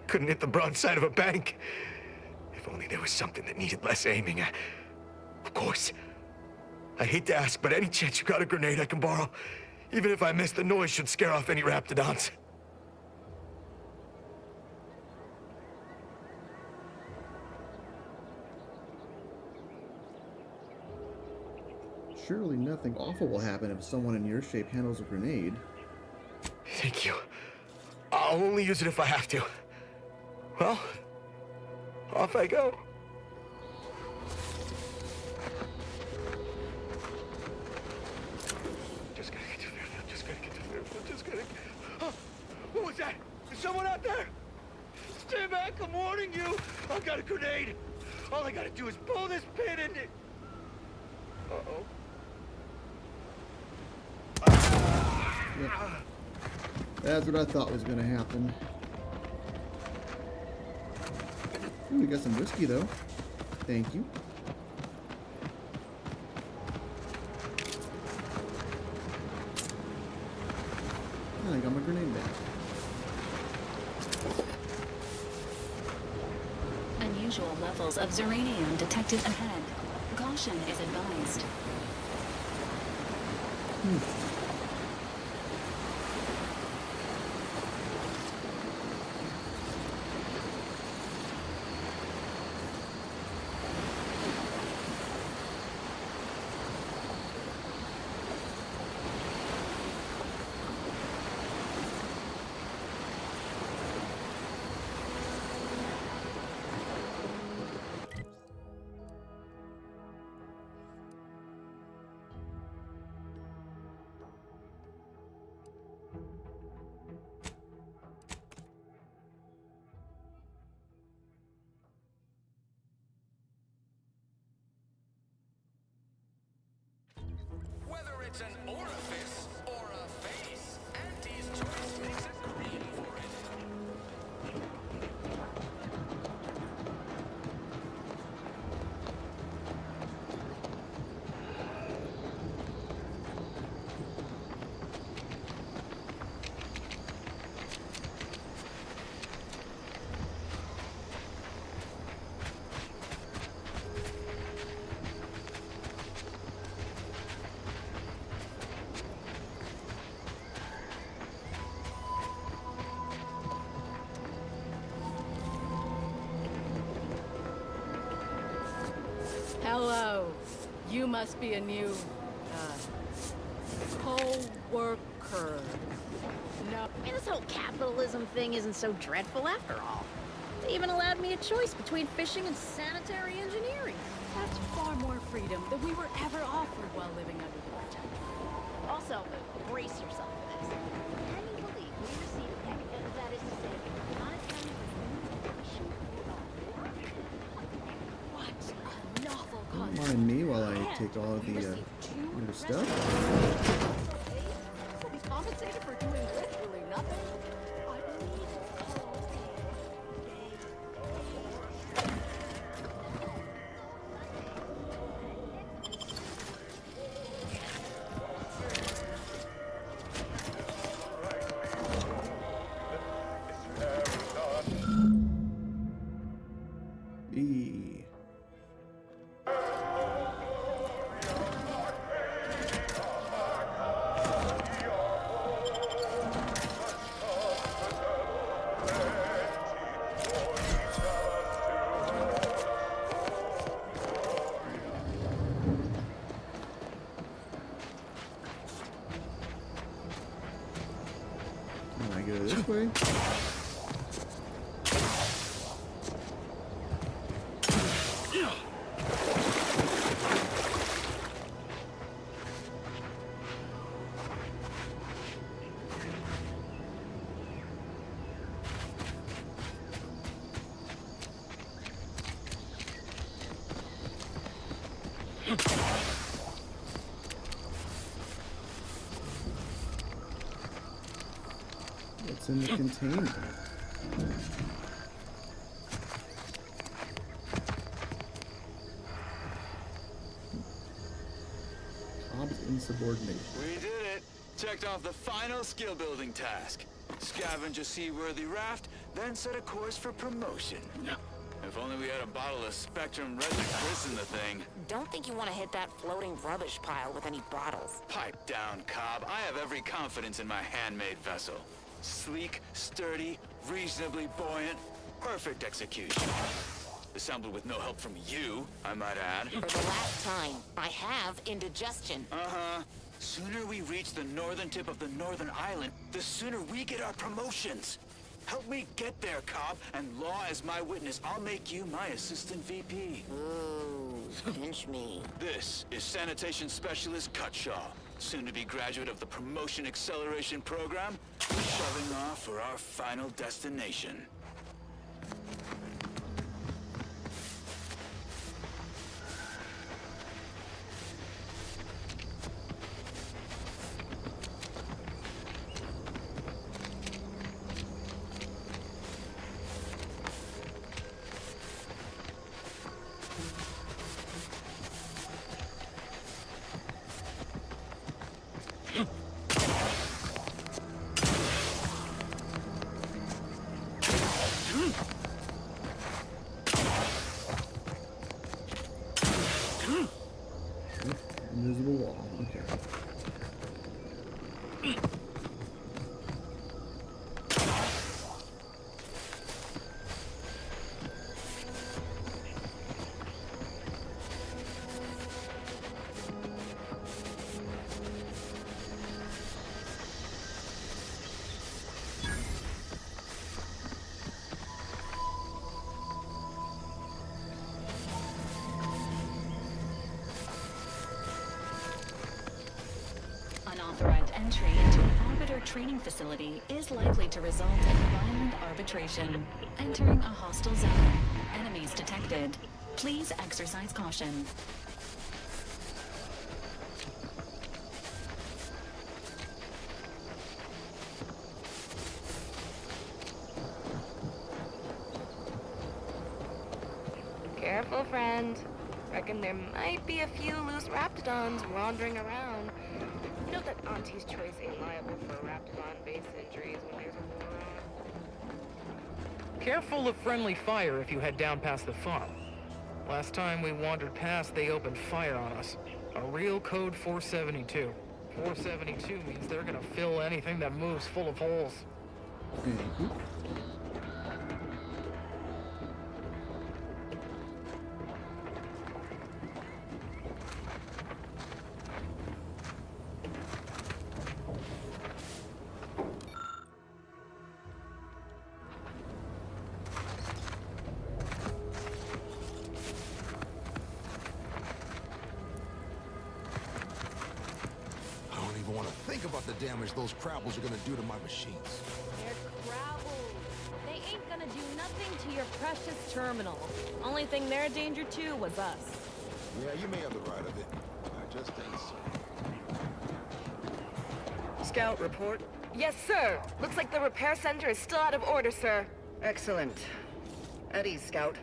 Couldn't hit the broadside of a bank. If only there was something that needed less aiming. Of course. I hate to ask, but any chance you got a grenade I can borrow? Even if I miss, the noise should scare off any Raptidons. Surely nothing awful will happen if someone in your shape handles a grenade. Thank you. I'll only use it if I have to. Well, off I go. Just gotta get to Fairfield. Just gotta get... Oh, what was that? Is someone out there? Stay back, I'm warning you. I've got a grenade. All I gotta do is pull this pin and it... Uh-oh. Yep. That's what I thought was gonna happen. Ooh, we got some whiskey though. Thank you. I got my grenade back. Unusual levels of Zeranium detected ahead. Caution is advised. Whether it's an orifice or a face, Auntie's choice makes it green for it. Hello. You must be a new, co-worker. No. This whole capitalism thing isn't so dreadful after all. They even allowed me a choice between fishing and sanitary engineering. That's far more freedom than we were ever offered while living under the Protectorate. Also, brace yourself for this. Can you believe we received that is to say, monetary information for What a novel Don't concept. mind me while I take all of the your stuff. He's compensated for doing literally nothing. E. What's in the container? Cobb's insubordination. We did it! Checked off the final skill building task. Scavenge a seaworthy raft, then set a course for promotion. If only we had a bottle of Spectrum Red to christen the thing. Don't think you want to hit that floating rubbish pile with any bottles. Pipe down, Cobb. I have every confidence in my handmade vessel. Sleek, sturdy, reasonably buoyant, perfect execution. Assembled with no help from you, I might add. For the last time, I have indigestion. Uh-huh. Sooner we reach the northern tip of the northern island, the sooner we get our promotions. Help me get there, Cobb, and law as my witness, I'll make you my assistant VP. Ooh, pinch me. This is Sanitation Specialist Cutshaw, soon-to-be graduate of the Promotion Acceleration Program, shoving off for our final destination. Invisible wall. Okay. Unauthorized entry into an arbiter training facility is likely to result in violent arbitration. Entering a hostile zone. Enemies detected. Please exercise caution. Careful, friend. Reckon there might be a few loose raptidons wandering around. You know that Auntie's Choice ain't liable for raptidon-based injuries when there's a war on. Careful of friendly fire if you head down past the farm. Last time we wandered past, they opened fire on us. A real code 472. 472 means they're gonna fill anything that moves full of holes. I don't even want to think about the damage those crabbles are gonna do to my machines. They're crabbles. They ain't gonna do nothing to your precious terminal. Only thing they're a danger to was us. Yeah, you may have the right of it. I just ain't certain. Scout report? Yes, sir. Looks like the repair center is still out of order, sir. Excellent. At ease, Scout.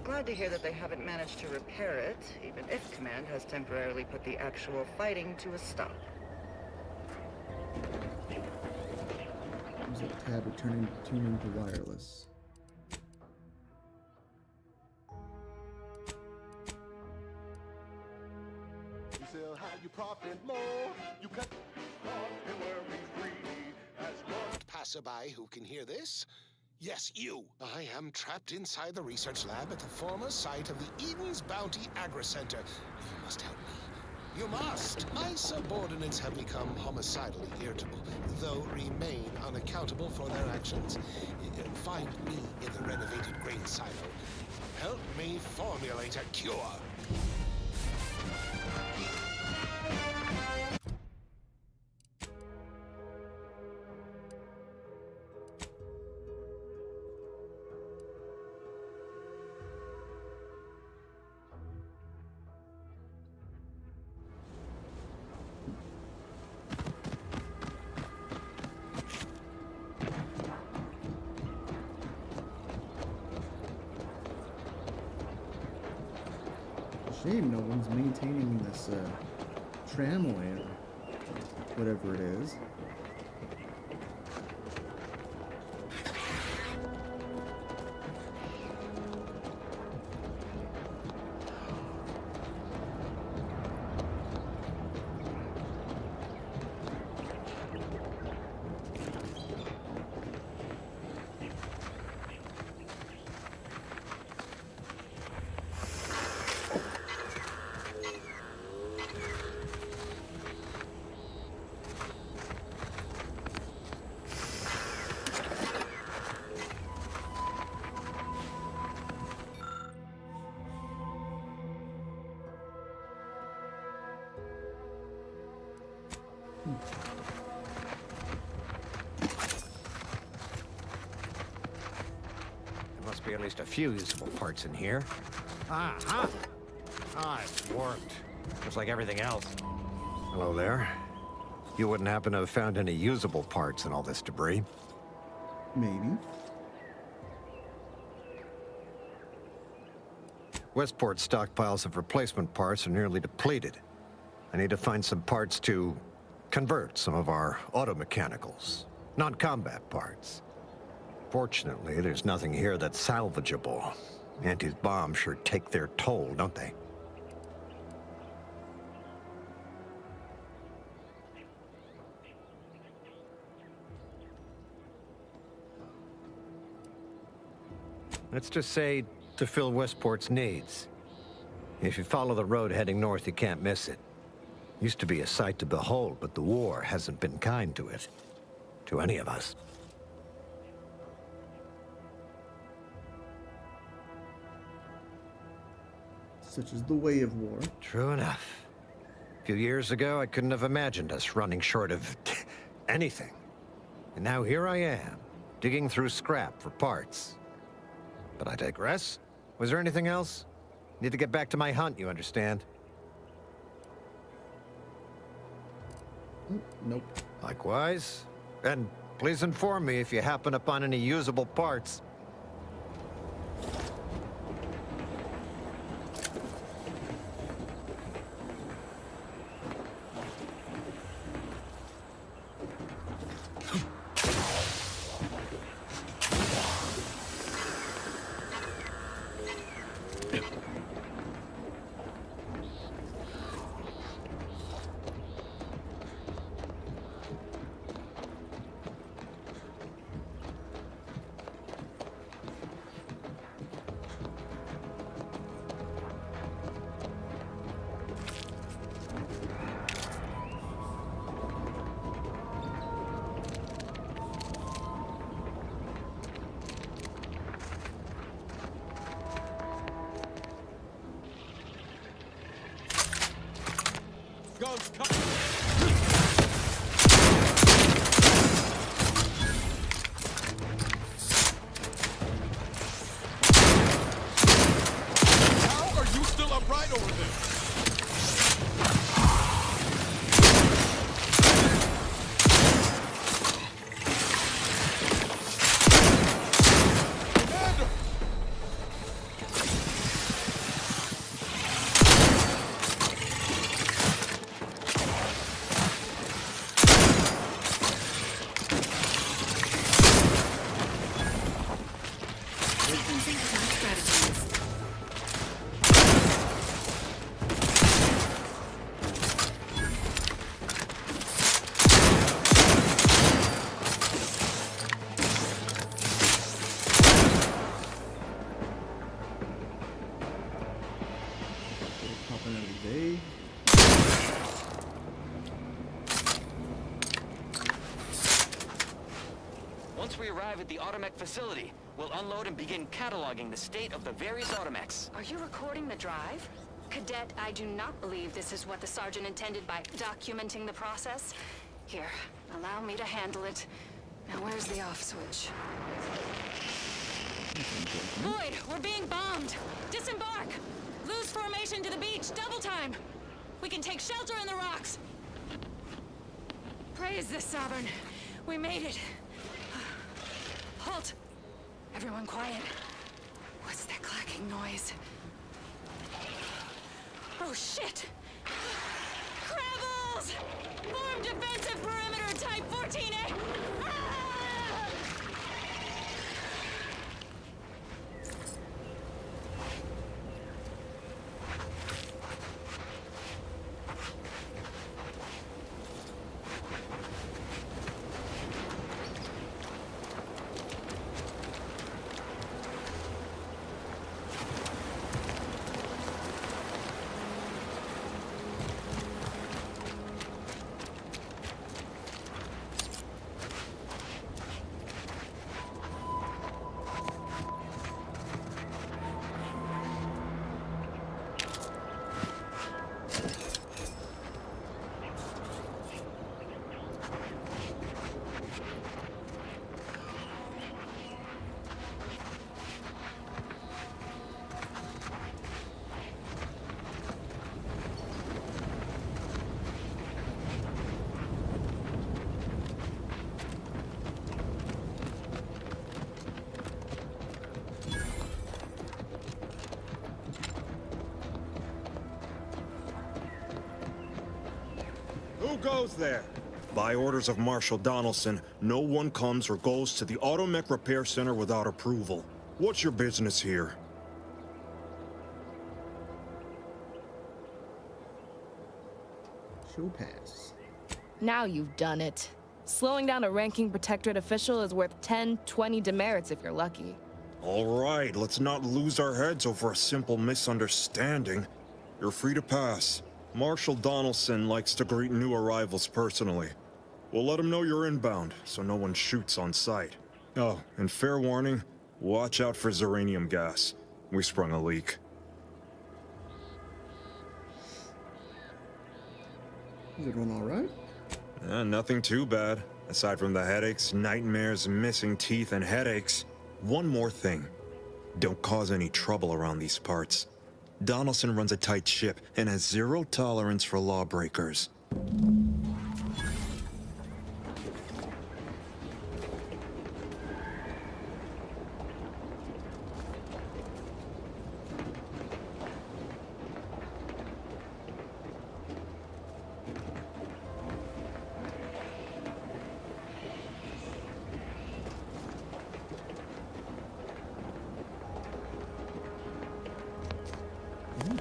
Glad to hear that they haven't managed to repair it, even if Command has temporarily put the actual fighting to a stop. Use that tab returning tuning to wireless. You sell how you profit more. You cut and where we greedy as one passerby who can hear this. Yes, you. I am trapped inside the research lab at the former site of the Eden's Bounty Agri-Center. You must help me. You must. My subordinates have become homicidally irritable, though remain unaccountable for their actions. Find me in the renovated grain silo. Help me formulate a cure. Shame no one's maintaining this tramway or whatever it is. There must be at least a few usable parts in here. Ah, it's warped. Just like everything else. Hello there. You wouldn't happen to have found any usable parts in all this debris? Maybe. Westport's stockpiles of replacement parts are nearly depleted. I need to find some parts to convert some of our automechanicals, non-combat parts. Fortunately, there's nothing here that's salvageable. Auntie's bombs sure take their toll, don't they? Let's just say to fill Westport's needs. If you follow the road heading north, you can't miss it. Used to be a sight to behold, but the war hasn't been kind to it. To any of us. Such as the way of war. True enough. A few years ago, I couldn't have imagined us running short of anything. And now here I am, digging through scrap for parts. But I digress. Was there anything else? Need to get back to my hunt, you understand? Nope. Likewise. And please inform me if you happen upon any usable parts. Guns come. How are you still upright over there? Popping out of the bay. Once we arrive at the Automech facility, we'll unload and begin cataloging the state of the various Automechs. Are you recording the drive? Cadet, I do not believe this is what the Sergeant intended by documenting the process. Here, allow me to handle it. Now where's the off switch? Lloyd, we're being bombed! Disembark! Lose formation to the beach, double time! We can take shelter in the rocks! Praise the Sovereign. We made it. Halt! Everyone quiet. What's that clacking noise? Oh, shit! Crabbles! Form defensive perimeter type 14A! Ah! Who goes there? By orders of Marshal Donaldson, no one comes or goes to the Automech Repair Center without approval. What's your business here? Show pass. Now you've done it. Slowing down a ranking protectorate official is worth 10, 20 demerits if you're lucky. All right, let's not lose our heads over a simple misunderstanding. You're free to pass. Marshal Donaldson likes to greet new arrivals personally. We'll let him know you're inbound, so no one shoots on sight. Oh, and fair warning, watch out for xeranium gas. We sprung a leak. Is everyone alright? Nothing too bad. Aside from the headaches, nightmares, missing teeth, and headaches. One more thing. Don't cause any trouble around these parts. Donaldson runs a tight ship and has zero tolerance for lawbreakers.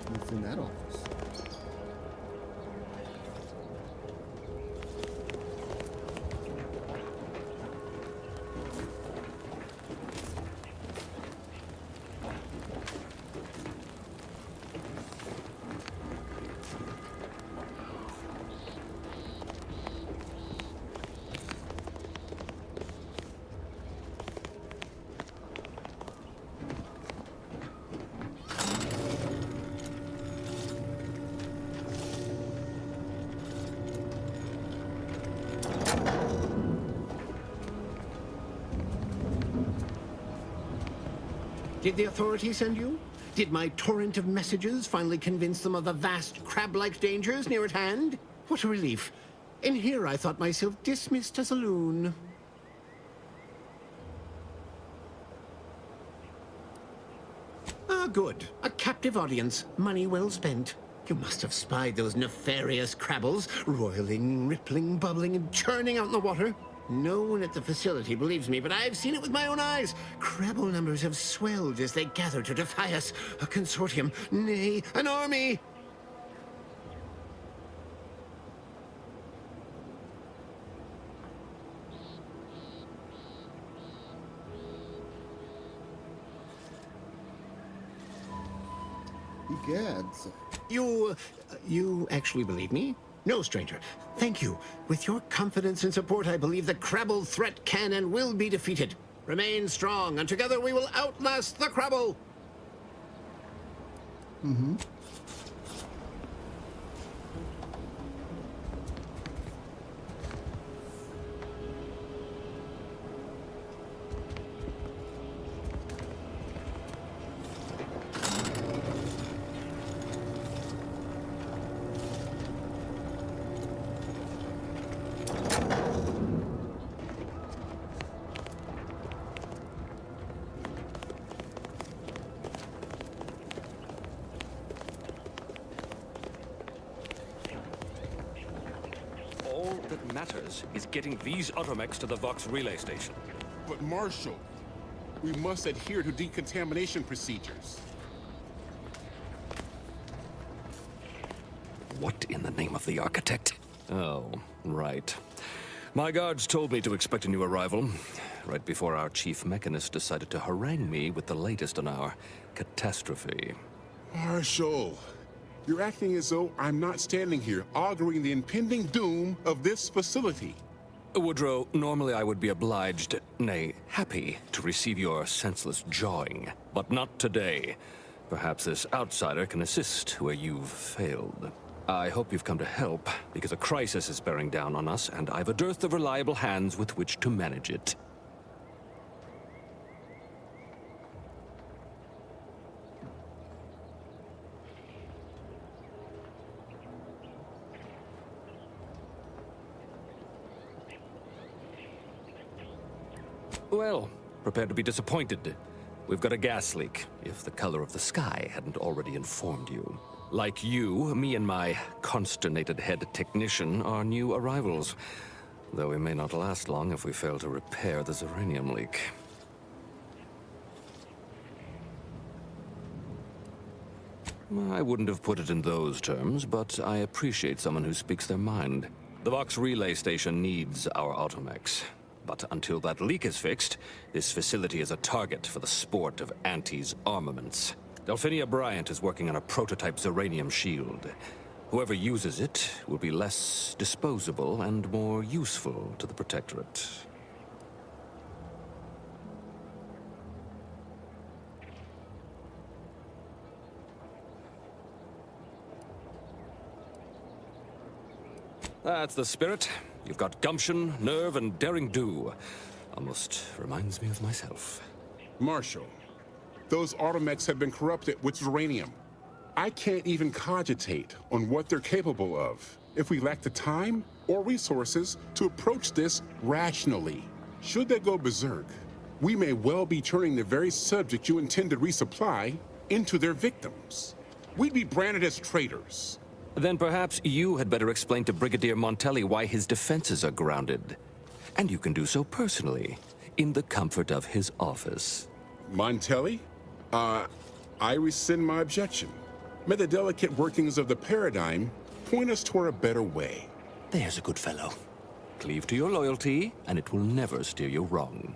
What's in that office? Did the authorities send you? Did my torrent of messages finally convince them of the vast crab-like dangers near at hand? What a relief. In here I thought myself dismissed as a loon. Ah, good. A captive audience. Money well spent. You must have spied those nefarious crabbles, roiling, rippling, bubbling, and churning out in the water. No one at the facility believes me, but I've seen it with my own eyes. Crabble numbers have swelled as they gather to defy us. A consortium, nay, an army! Egads. You actually believe me? No, stranger. Thank you. With your confidence and support, I believe the Crabble threat can and will be defeated. Remain strong, and together we will outlast the Crabble! Mm-hmm. matters is getting these automechs to the Vox relay station. But Marshal, we must adhere to decontamination procedures. What in the name of the architect? Oh, right. My guards told me to expect a new arrival, right before our chief mechanist decided to harangue me with the latest on our catastrophe. Marshal, you're acting as though I'm not standing here auguring the impending doom of this facility. Woodrow, normally I would be obliged, nay, happy, to receive your senseless jawing, but not today. Perhaps this outsider can assist where you've failed. I hope you've come to help, because a crisis is bearing down on us, and I've a dearth of reliable hands with which to manage it. Well, prepare to be disappointed. We've got a gas leak, if the color of the sky hadn't already informed you. Like you, me and my consternated head technician are new arrivals, though we may not last long if we fail to repair the uranium leak. I wouldn't have put it in those terms, but I appreciate someone who speaks their mind. The Vox relay station needs our automechs. But until that leak is fixed, this facility is a target for the sport of Auntie's armaments. Delphinia Bryant is working on a prototype uranium shield. Whoever uses it will be less disposable and more useful to the Protectorate. That's the spirit. You've got gumption, nerve, and daring do. Almost reminds me of myself. Marshal, those automechs have been corrupted with uranium. I can't even cogitate on what they're capable of if we lack the time or resources to approach this rationally. Should they go berserk, we may well be turning the very subject you intend to resupply into their victims. We'd be branded as traitors. Then perhaps you had better explain to Brigadier Montelli why his defenses are grounded. And you can do so personally, in the comfort of his office. Montelli? I rescind my objection. May the delicate workings of the paradigm point us toward a better way. There's a good fellow. Cleave to your loyalty, and it will never steer you wrong.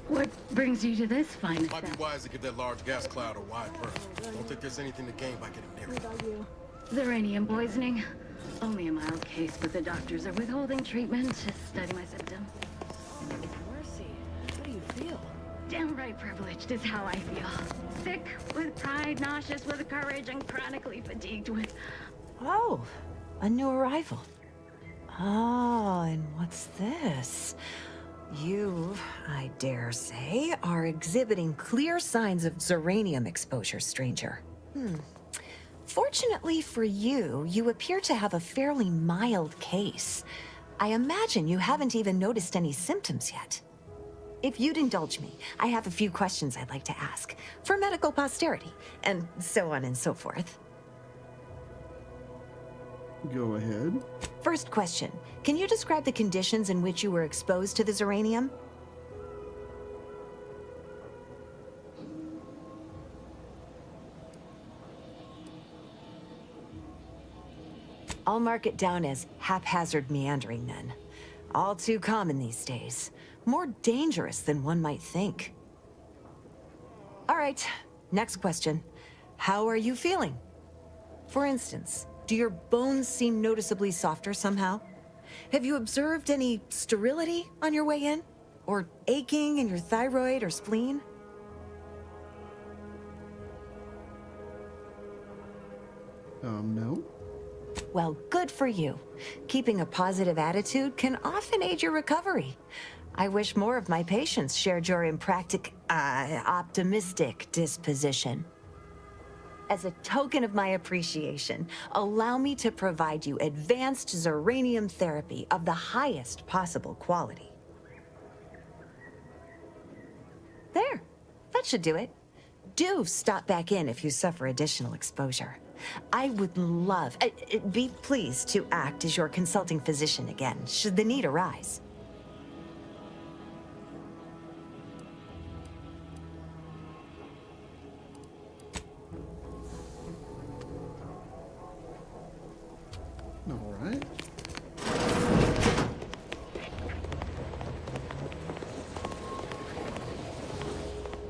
What brings you to this fine Might be wise to give that large gas cloud a wide berth. Don't think there's anything to gain by getting near it. Uranium poisoning. Only a mild case, but the doctors are withholding treatment to study my symptoms. Mercy, how do you feel? Downright privileged is how I feel. Sick with pride, nauseous with courage, and chronically fatigued with... Oh, a new arrival. Oh, and what's this? You, I dare say, are exhibiting clear signs of uranium exposure, stranger. Fortunately for you, you appear to have a fairly mild case. I imagine you haven't even noticed any symptoms yet. If you'd indulge me, I have a few questions I'd like to ask, for medical posterity, and so on and so forth. Go ahead. First question, can you describe the conditions in which you were exposed to this uranium? I'll mark it down as haphazard meandering then. All too common these days. More dangerous than one might think. All right, next question. How are you feeling? For instance, do your bones seem noticeably softer somehow? Have you observed any sterility on your way in? Or aching in your thyroid or spleen? No. Well, good for you. Keeping a positive attitude can often aid your recovery. I wish more of my patients shared your optimistic disposition. As a token of my appreciation, allow me to provide you advanced Zeranium therapy of the highest possible quality. There, that should do it. Do stop back in if you suffer additional exposure. I would love, be pleased to act as your consulting physician again, should the need arise. All right.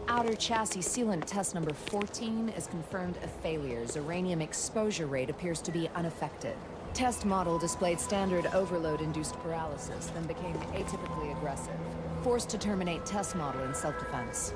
Outer chassis sealant test number 14 is confirmed a failure. Uranium exposure rate appears to be unaffected. Test model displayed standard overload-induced paralysis, then became atypically aggressive. Forced to terminate test model in self-defense.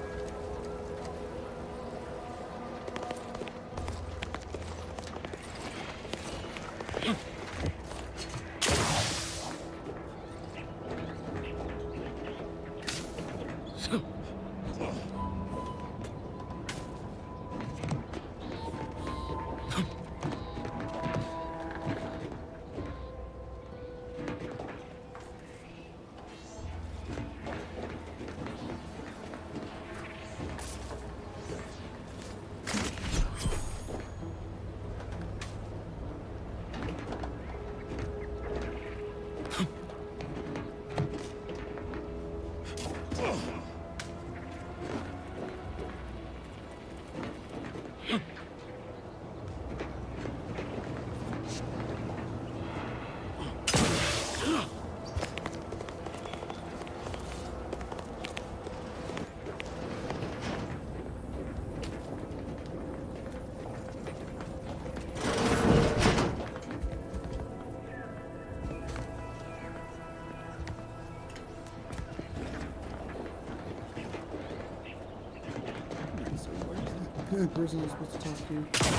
The person I'm supposed to talk to.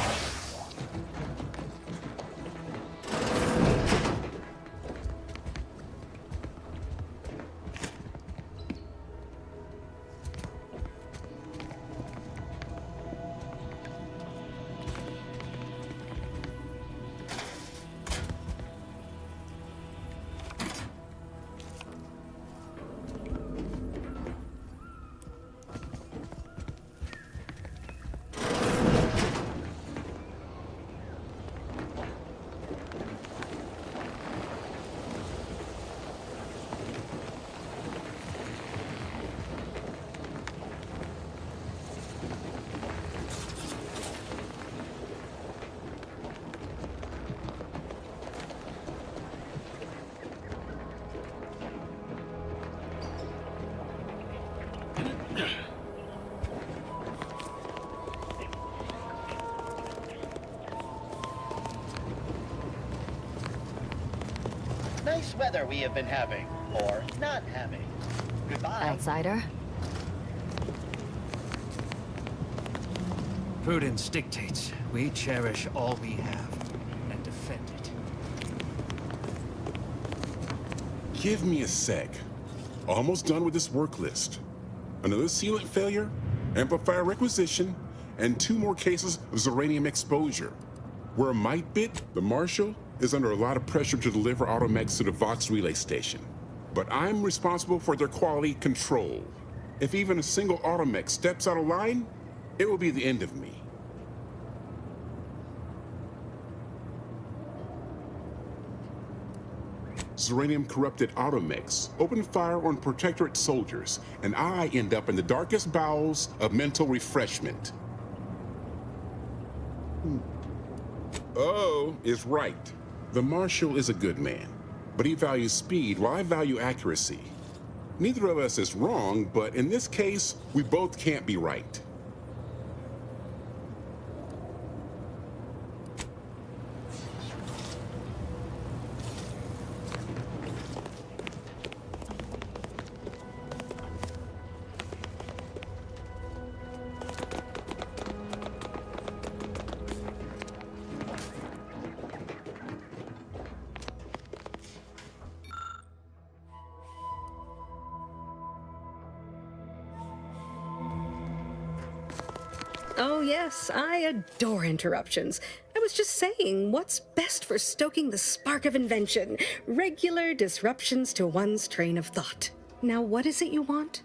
Nice weather we have been having, or not having. Goodbye. Outsider? Prudence dictates we cherish all we have and defend it. Give me a sec. Almost done with this work list. Another sealant failure, amplifier requisition, and 2 more cases of Zeranium exposure. Where a might bit, the Marshal is under a lot of pressure to deliver automechs to the Vox relay station. But I'm responsible for their quality control. If even a single automech steps out of line, it will be the end of me. Zeranium-corrupted automechs open fire on Protectorate soldiers, and I end up in the darkest bowels of mental refreshment. Oh is right. The Marshal is a good man, but he values speed while I value accuracy. Neither of us is wrong, but in this case, we both can't be right. Oh, yes, I adore interruptions. I was just saying, what's best for stoking the spark of invention? Regular disruptions to one's train of thought. Now, what is it you want?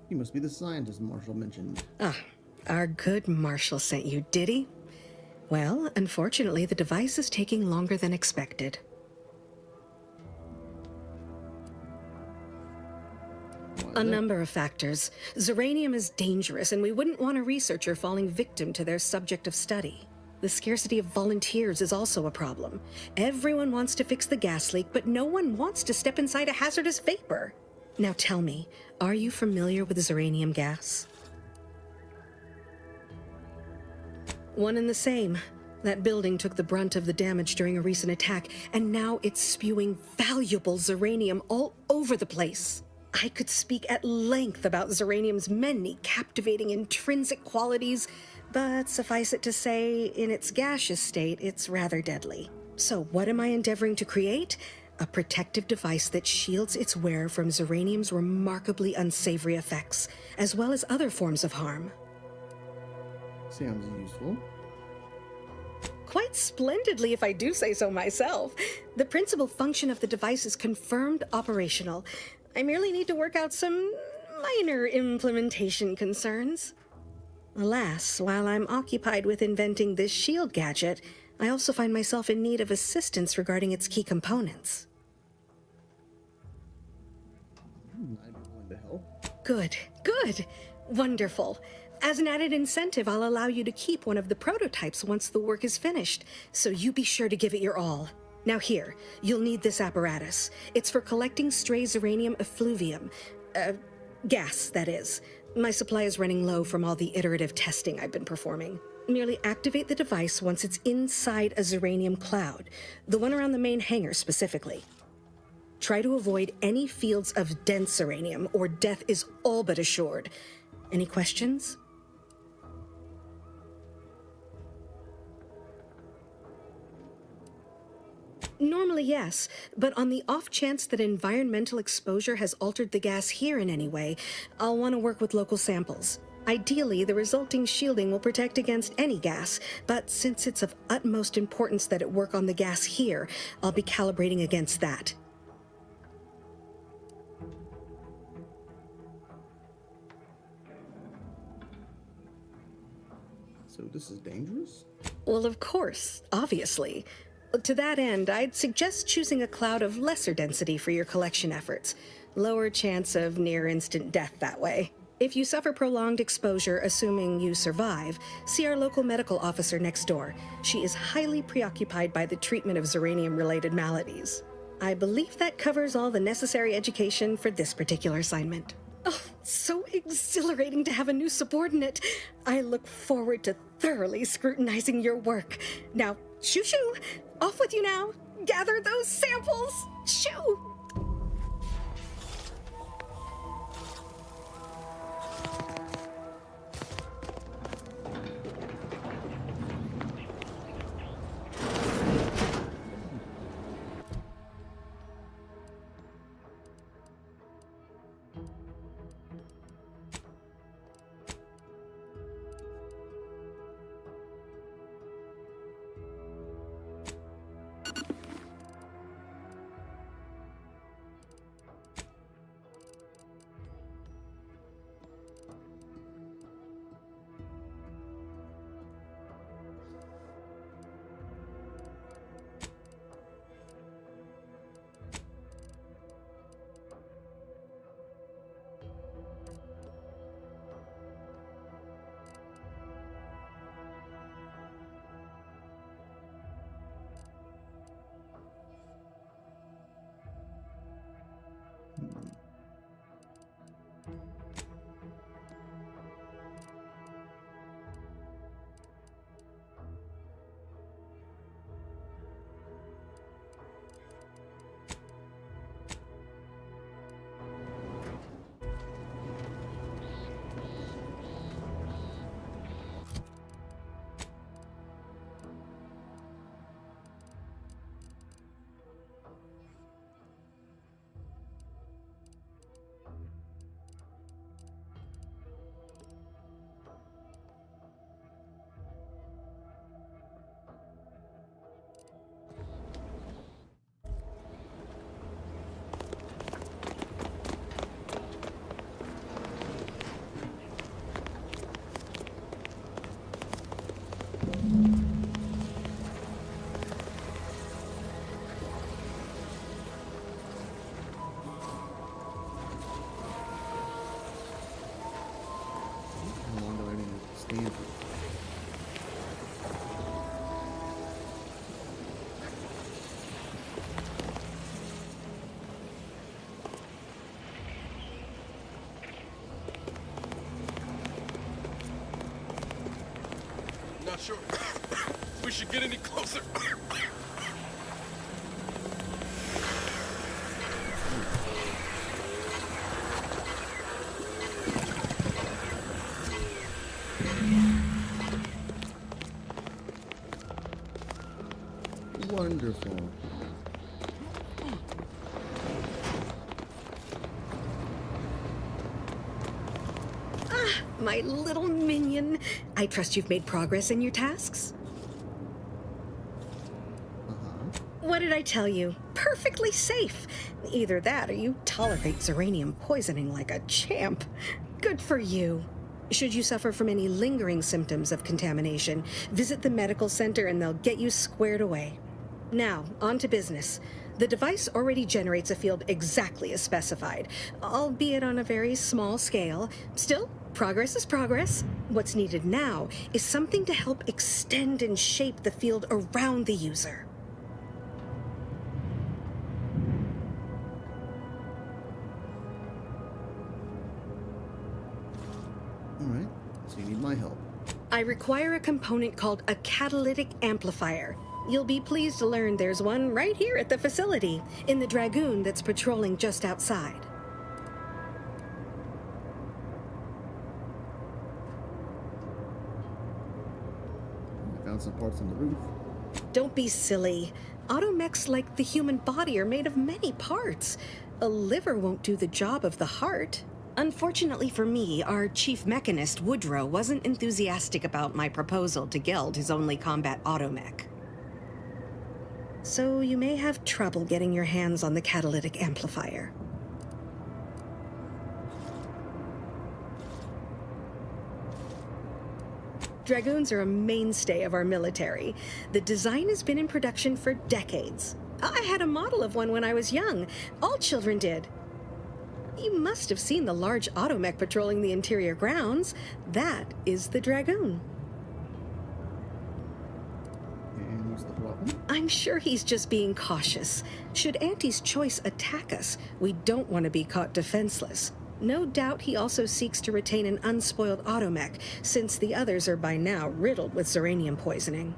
He must be the scientist Marshall mentioned. Ah, our good Marshall sent you, did he? Well, unfortunately, the device is taking longer than expected. A number of factors. Zeranium is dangerous, and we wouldn't want a researcher falling victim to their subject of study. The scarcity of volunteers is also a problem. Everyone wants to fix the gas leak, but no one wants to step inside a hazardous vapor. Now tell me, are you familiar with zeranium gas? One and the same. That building took the brunt of the damage during a recent attack, and now it's spewing valuable zeranium all over the place. I could speak at length about zeranium's many captivating intrinsic qualities, but suffice it to say, in its gaseous state, it's rather deadly. So what am I endeavoring to create? A protective device that shields its wearer from zeranium's remarkably unsavory effects, as well as other forms of harm. Sounds useful. Quite splendidly, if I do say so myself. The principal function of the device is confirmed operational. I merely need to work out some minor implementation concerns. Alas, while I'm occupied with inventing this shield gadget, I also find myself in need of assistance regarding its key components. I'd be willing to help. Good, good, wonderful. As an added incentive, I'll allow you to keep one of the prototypes once the work is finished, so you be sure to give it your all. Now here, you'll need this apparatus. It's for collecting stray zeranium effluvium. Gas, that is. My supply is running low from all the iterative testing I've been performing. Merely activate the device once it's inside a zeranium cloud, the one around the main hangar specifically. Try to avoid any fields of dense zeranium, or death is all but assured. Any questions? Normally, yes, but on the off chance that environmental exposure has altered the gas here in any way, I'll want to work with local samples. Ideally, the resulting shielding will protect against any gas, but since it's of utmost importance that it work on the gas here, I'll be calibrating against that. So this is dangerous? Well, of course, obviously. To that end, I'd suggest choosing a cloud of lesser density for your collection efforts. Lower chance of near-instant death that way. If you suffer prolonged exposure, assuming you survive, see our local medical officer next door. She is highly preoccupied by the treatment of zeranium-related maladies. I believe that covers all the necessary education for this particular assignment. Oh, so exhilarating to have a new subordinate. I look forward to thoroughly scrutinizing your work. Now, shoo-shoo! Off with you now! Gather those samples! Shoo! sure we should get any closer. Wonderful. Ah, my little minion. I trust you've made progress in your tasks? What did I tell you? Perfectly safe. Either that or you tolerate Zeranium poisoning like a champ. Good for you. Should you suffer from any lingering symptoms of contamination, visit the medical center and they'll get you squared away. Now, on to business. The device already generates a field exactly as specified, albeit on a very small scale. Still, progress is progress. What's needed now is something to help extend and shape the field around the user. Alright, so you need my help. I require a component called a catalytic amplifier. You'll be pleased to learn there's one right here at the facility, in the Dragoon that's patrolling just outside. I found some parts on the roof. Don't be silly. Automechs, like the human body, are made of many parts. A liver won't do the job of the heart. Unfortunately for me, our chief mechanist, Woodrow, wasn't enthusiastic about my proposal to Geld his only combat automech. So you may have trouble getting your hands on the catalytic amplifier. Dragoons are a mainstay of our military. The design has been in production for decades. I had a model of one when I was young. All children did. You must have seen the large automech patrolling the interior grounds. That is the Dragoon. And what's the problem? I'm sure he's just being cautious. Should Auntie's choice attack us, we don't want to be caught defenseless. No doubt he also seeks to retain an unspoiled automech, since the others are by now riddled with Zeranium poisoning.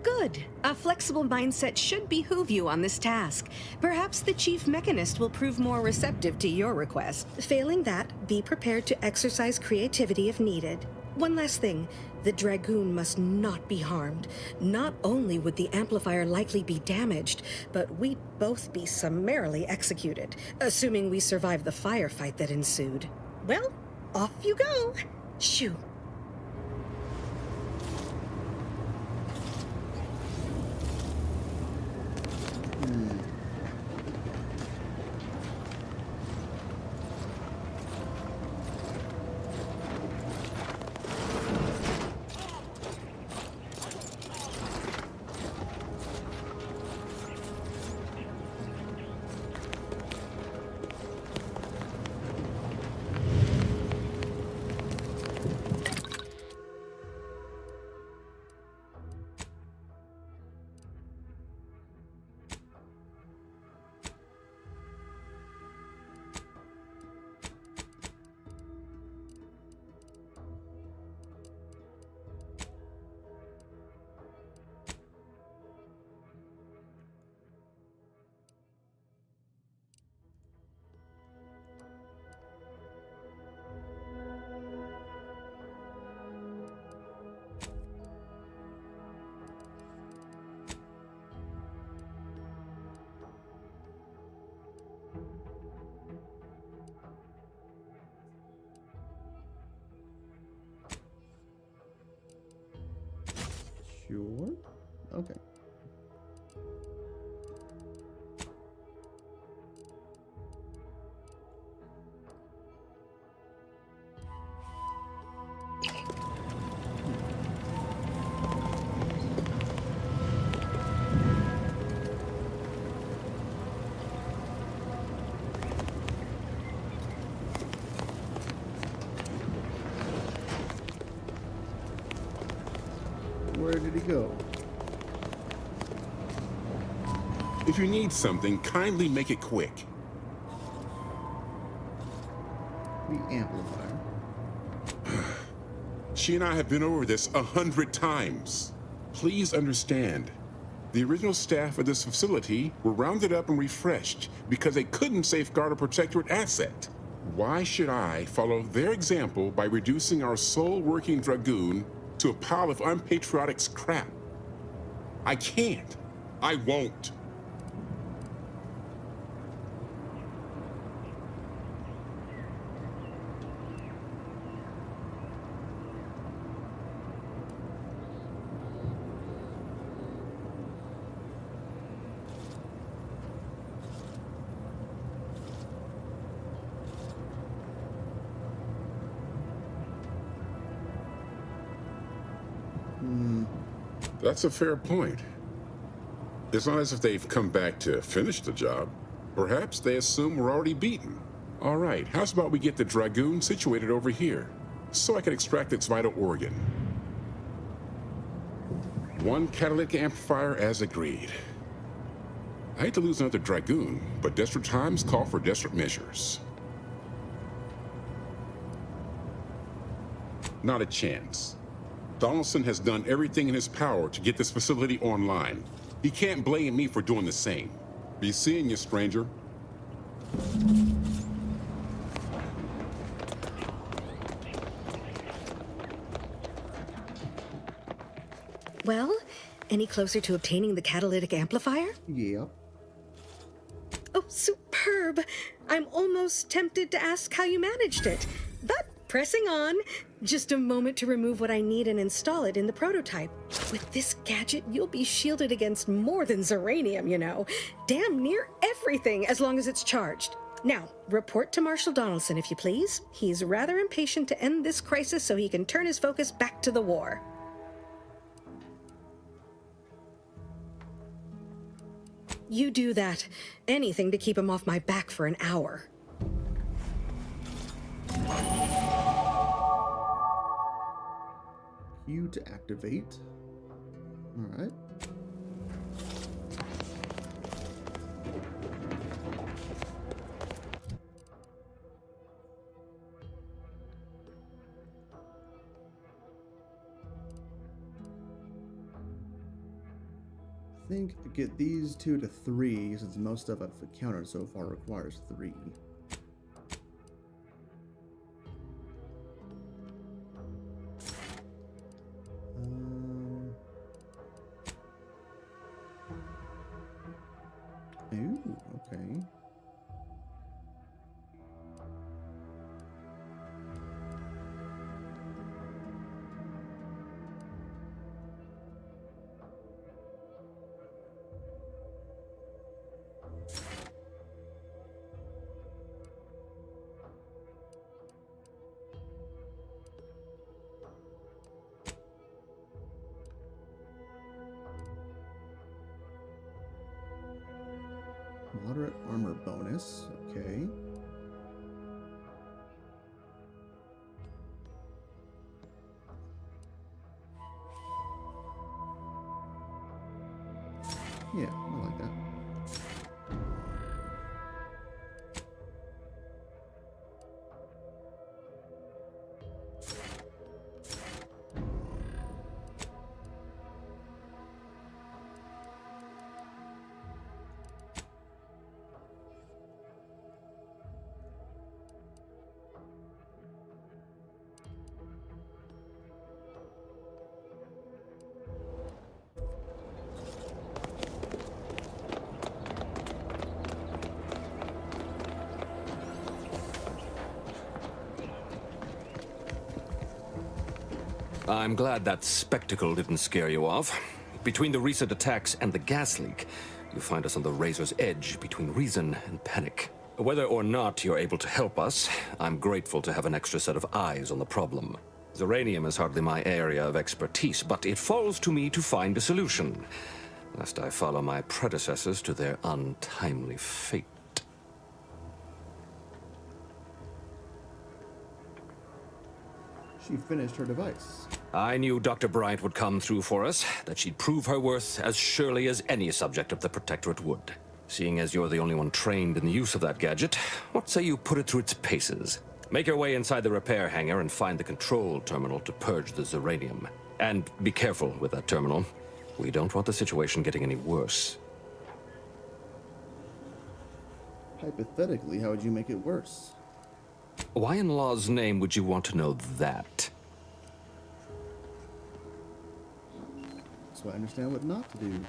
Good. A flexible mindset should behoove you on this task. Perhaps the chief mechanist will prove more receptive to your request. Failing that, be prepared to exercise creativity if needed. One last thing. The Dragoon must not be harmed. Not only would the amplifier likely be damaged, but we'd both be summarily executed, assuming we survive the firefight that ensued. Well, off you go. Shoo. Sure. Okay. Where did he go? If you need something, kindly make it quick. The amplifier. She and I have been over this 100 times. Please understand, the original staff of this facility were rounded up and refreshed because they couldn't safeguard a protectorate asset. Why should I follow their example by reducing our sole working Dragoon to a pile of unpatriotic scrap? I can't. I won't. That's a fair point. It's not as if they've come back to finish the job. Perhaps they assume we're already beaten. All right, how's about we get the Dragoon situated over here, so I can extract its vital organ? One catalytic amplifier as agreed. I hate to lose another Dragoon, but desperate times call for desperate measures. Not a chance. Donaldson has done everything in his power to get this facility online. He can't blame me for doing the same. Be seeing you, stranger. Well, any closer to obtaining the catalytic amplifier? Yeah. Oh, superb! I'm almost tempted to ask how you managed it. But pressing on. Just a moment to remove what I need and install it in the prototype. With this gadget, you'll be shielded against more than Zeranium, you know. Damn near everything, as long as it's charged. Now, report to Marshal Donaldson, if you please. He's rather impatient to end this crisis so he can turn his focus back to the war. You do that. Anything to keep him off my back for an hour. Q to activate. All right. I think to get these 2 to 3, since most stuff I've encountered so far requires 3. Ooh, okay. Moderate armor bonus, okay. Yeah, I like that. I'm glad that spectacle didn't scare you off. Between the recent attacks and the gas leak, you find us on the razor's edge between reason and panic. Whether or not you're able to help us, I'm grateful to have an extra set of eyes on the problem. Zeranium is hardly my area of expertise, but it falls to me to find a solution, lest I follow my predecessors to their untimely fate. She finished her device. I knew Dr. Bryant would come through for us, that she'd prove her worth as surely as any subject of the Protectorate would. Seeing as you're the only one trained in the use of that gadget, what say you put it through its paces? Make your way inside the repair hangar and find the control terminal to purge the Zeranium. And be careful with that terminal. We don't want the situation getting any worse. Hypothetically, how would you make it worse? Why in law's name would you want to know that? So I understand what not to do.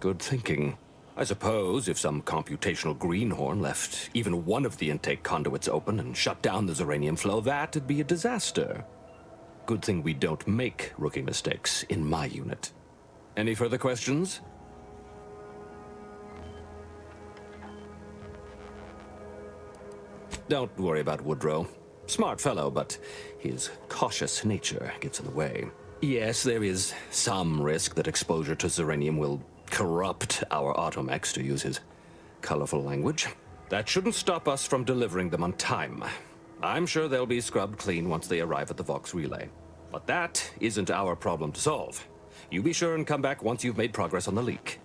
Good thinking. I suppose if some computational greenhorn left even one of the intake conduits open and shut down the Zeranium flow, that'd be a disaster. Good thing we don't make rookie mistakes in my unit. Any further questions? Don't worry about Woodrow. Smart fellow, but his cautious nature gets in the way. Yes, there is some risk that exposure to Zeranium will corrupt our automechs, to use his colorful language. That shouldn't stop us from delivering them on time. I'm sure they'll be scrubbed clean once they arrive at the Vox relay. But that isn't our problem to solve. You be sure and come back once you've made progress on the leak.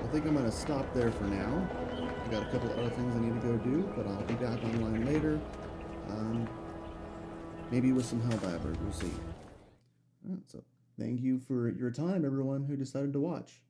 I think I'm going to stop there for now. I got a couple of other things I need to go do, but I'll be back online later. Maybe with some Helldiver, we'll see. Alright, so thank you for your time, everyone who decided to watch.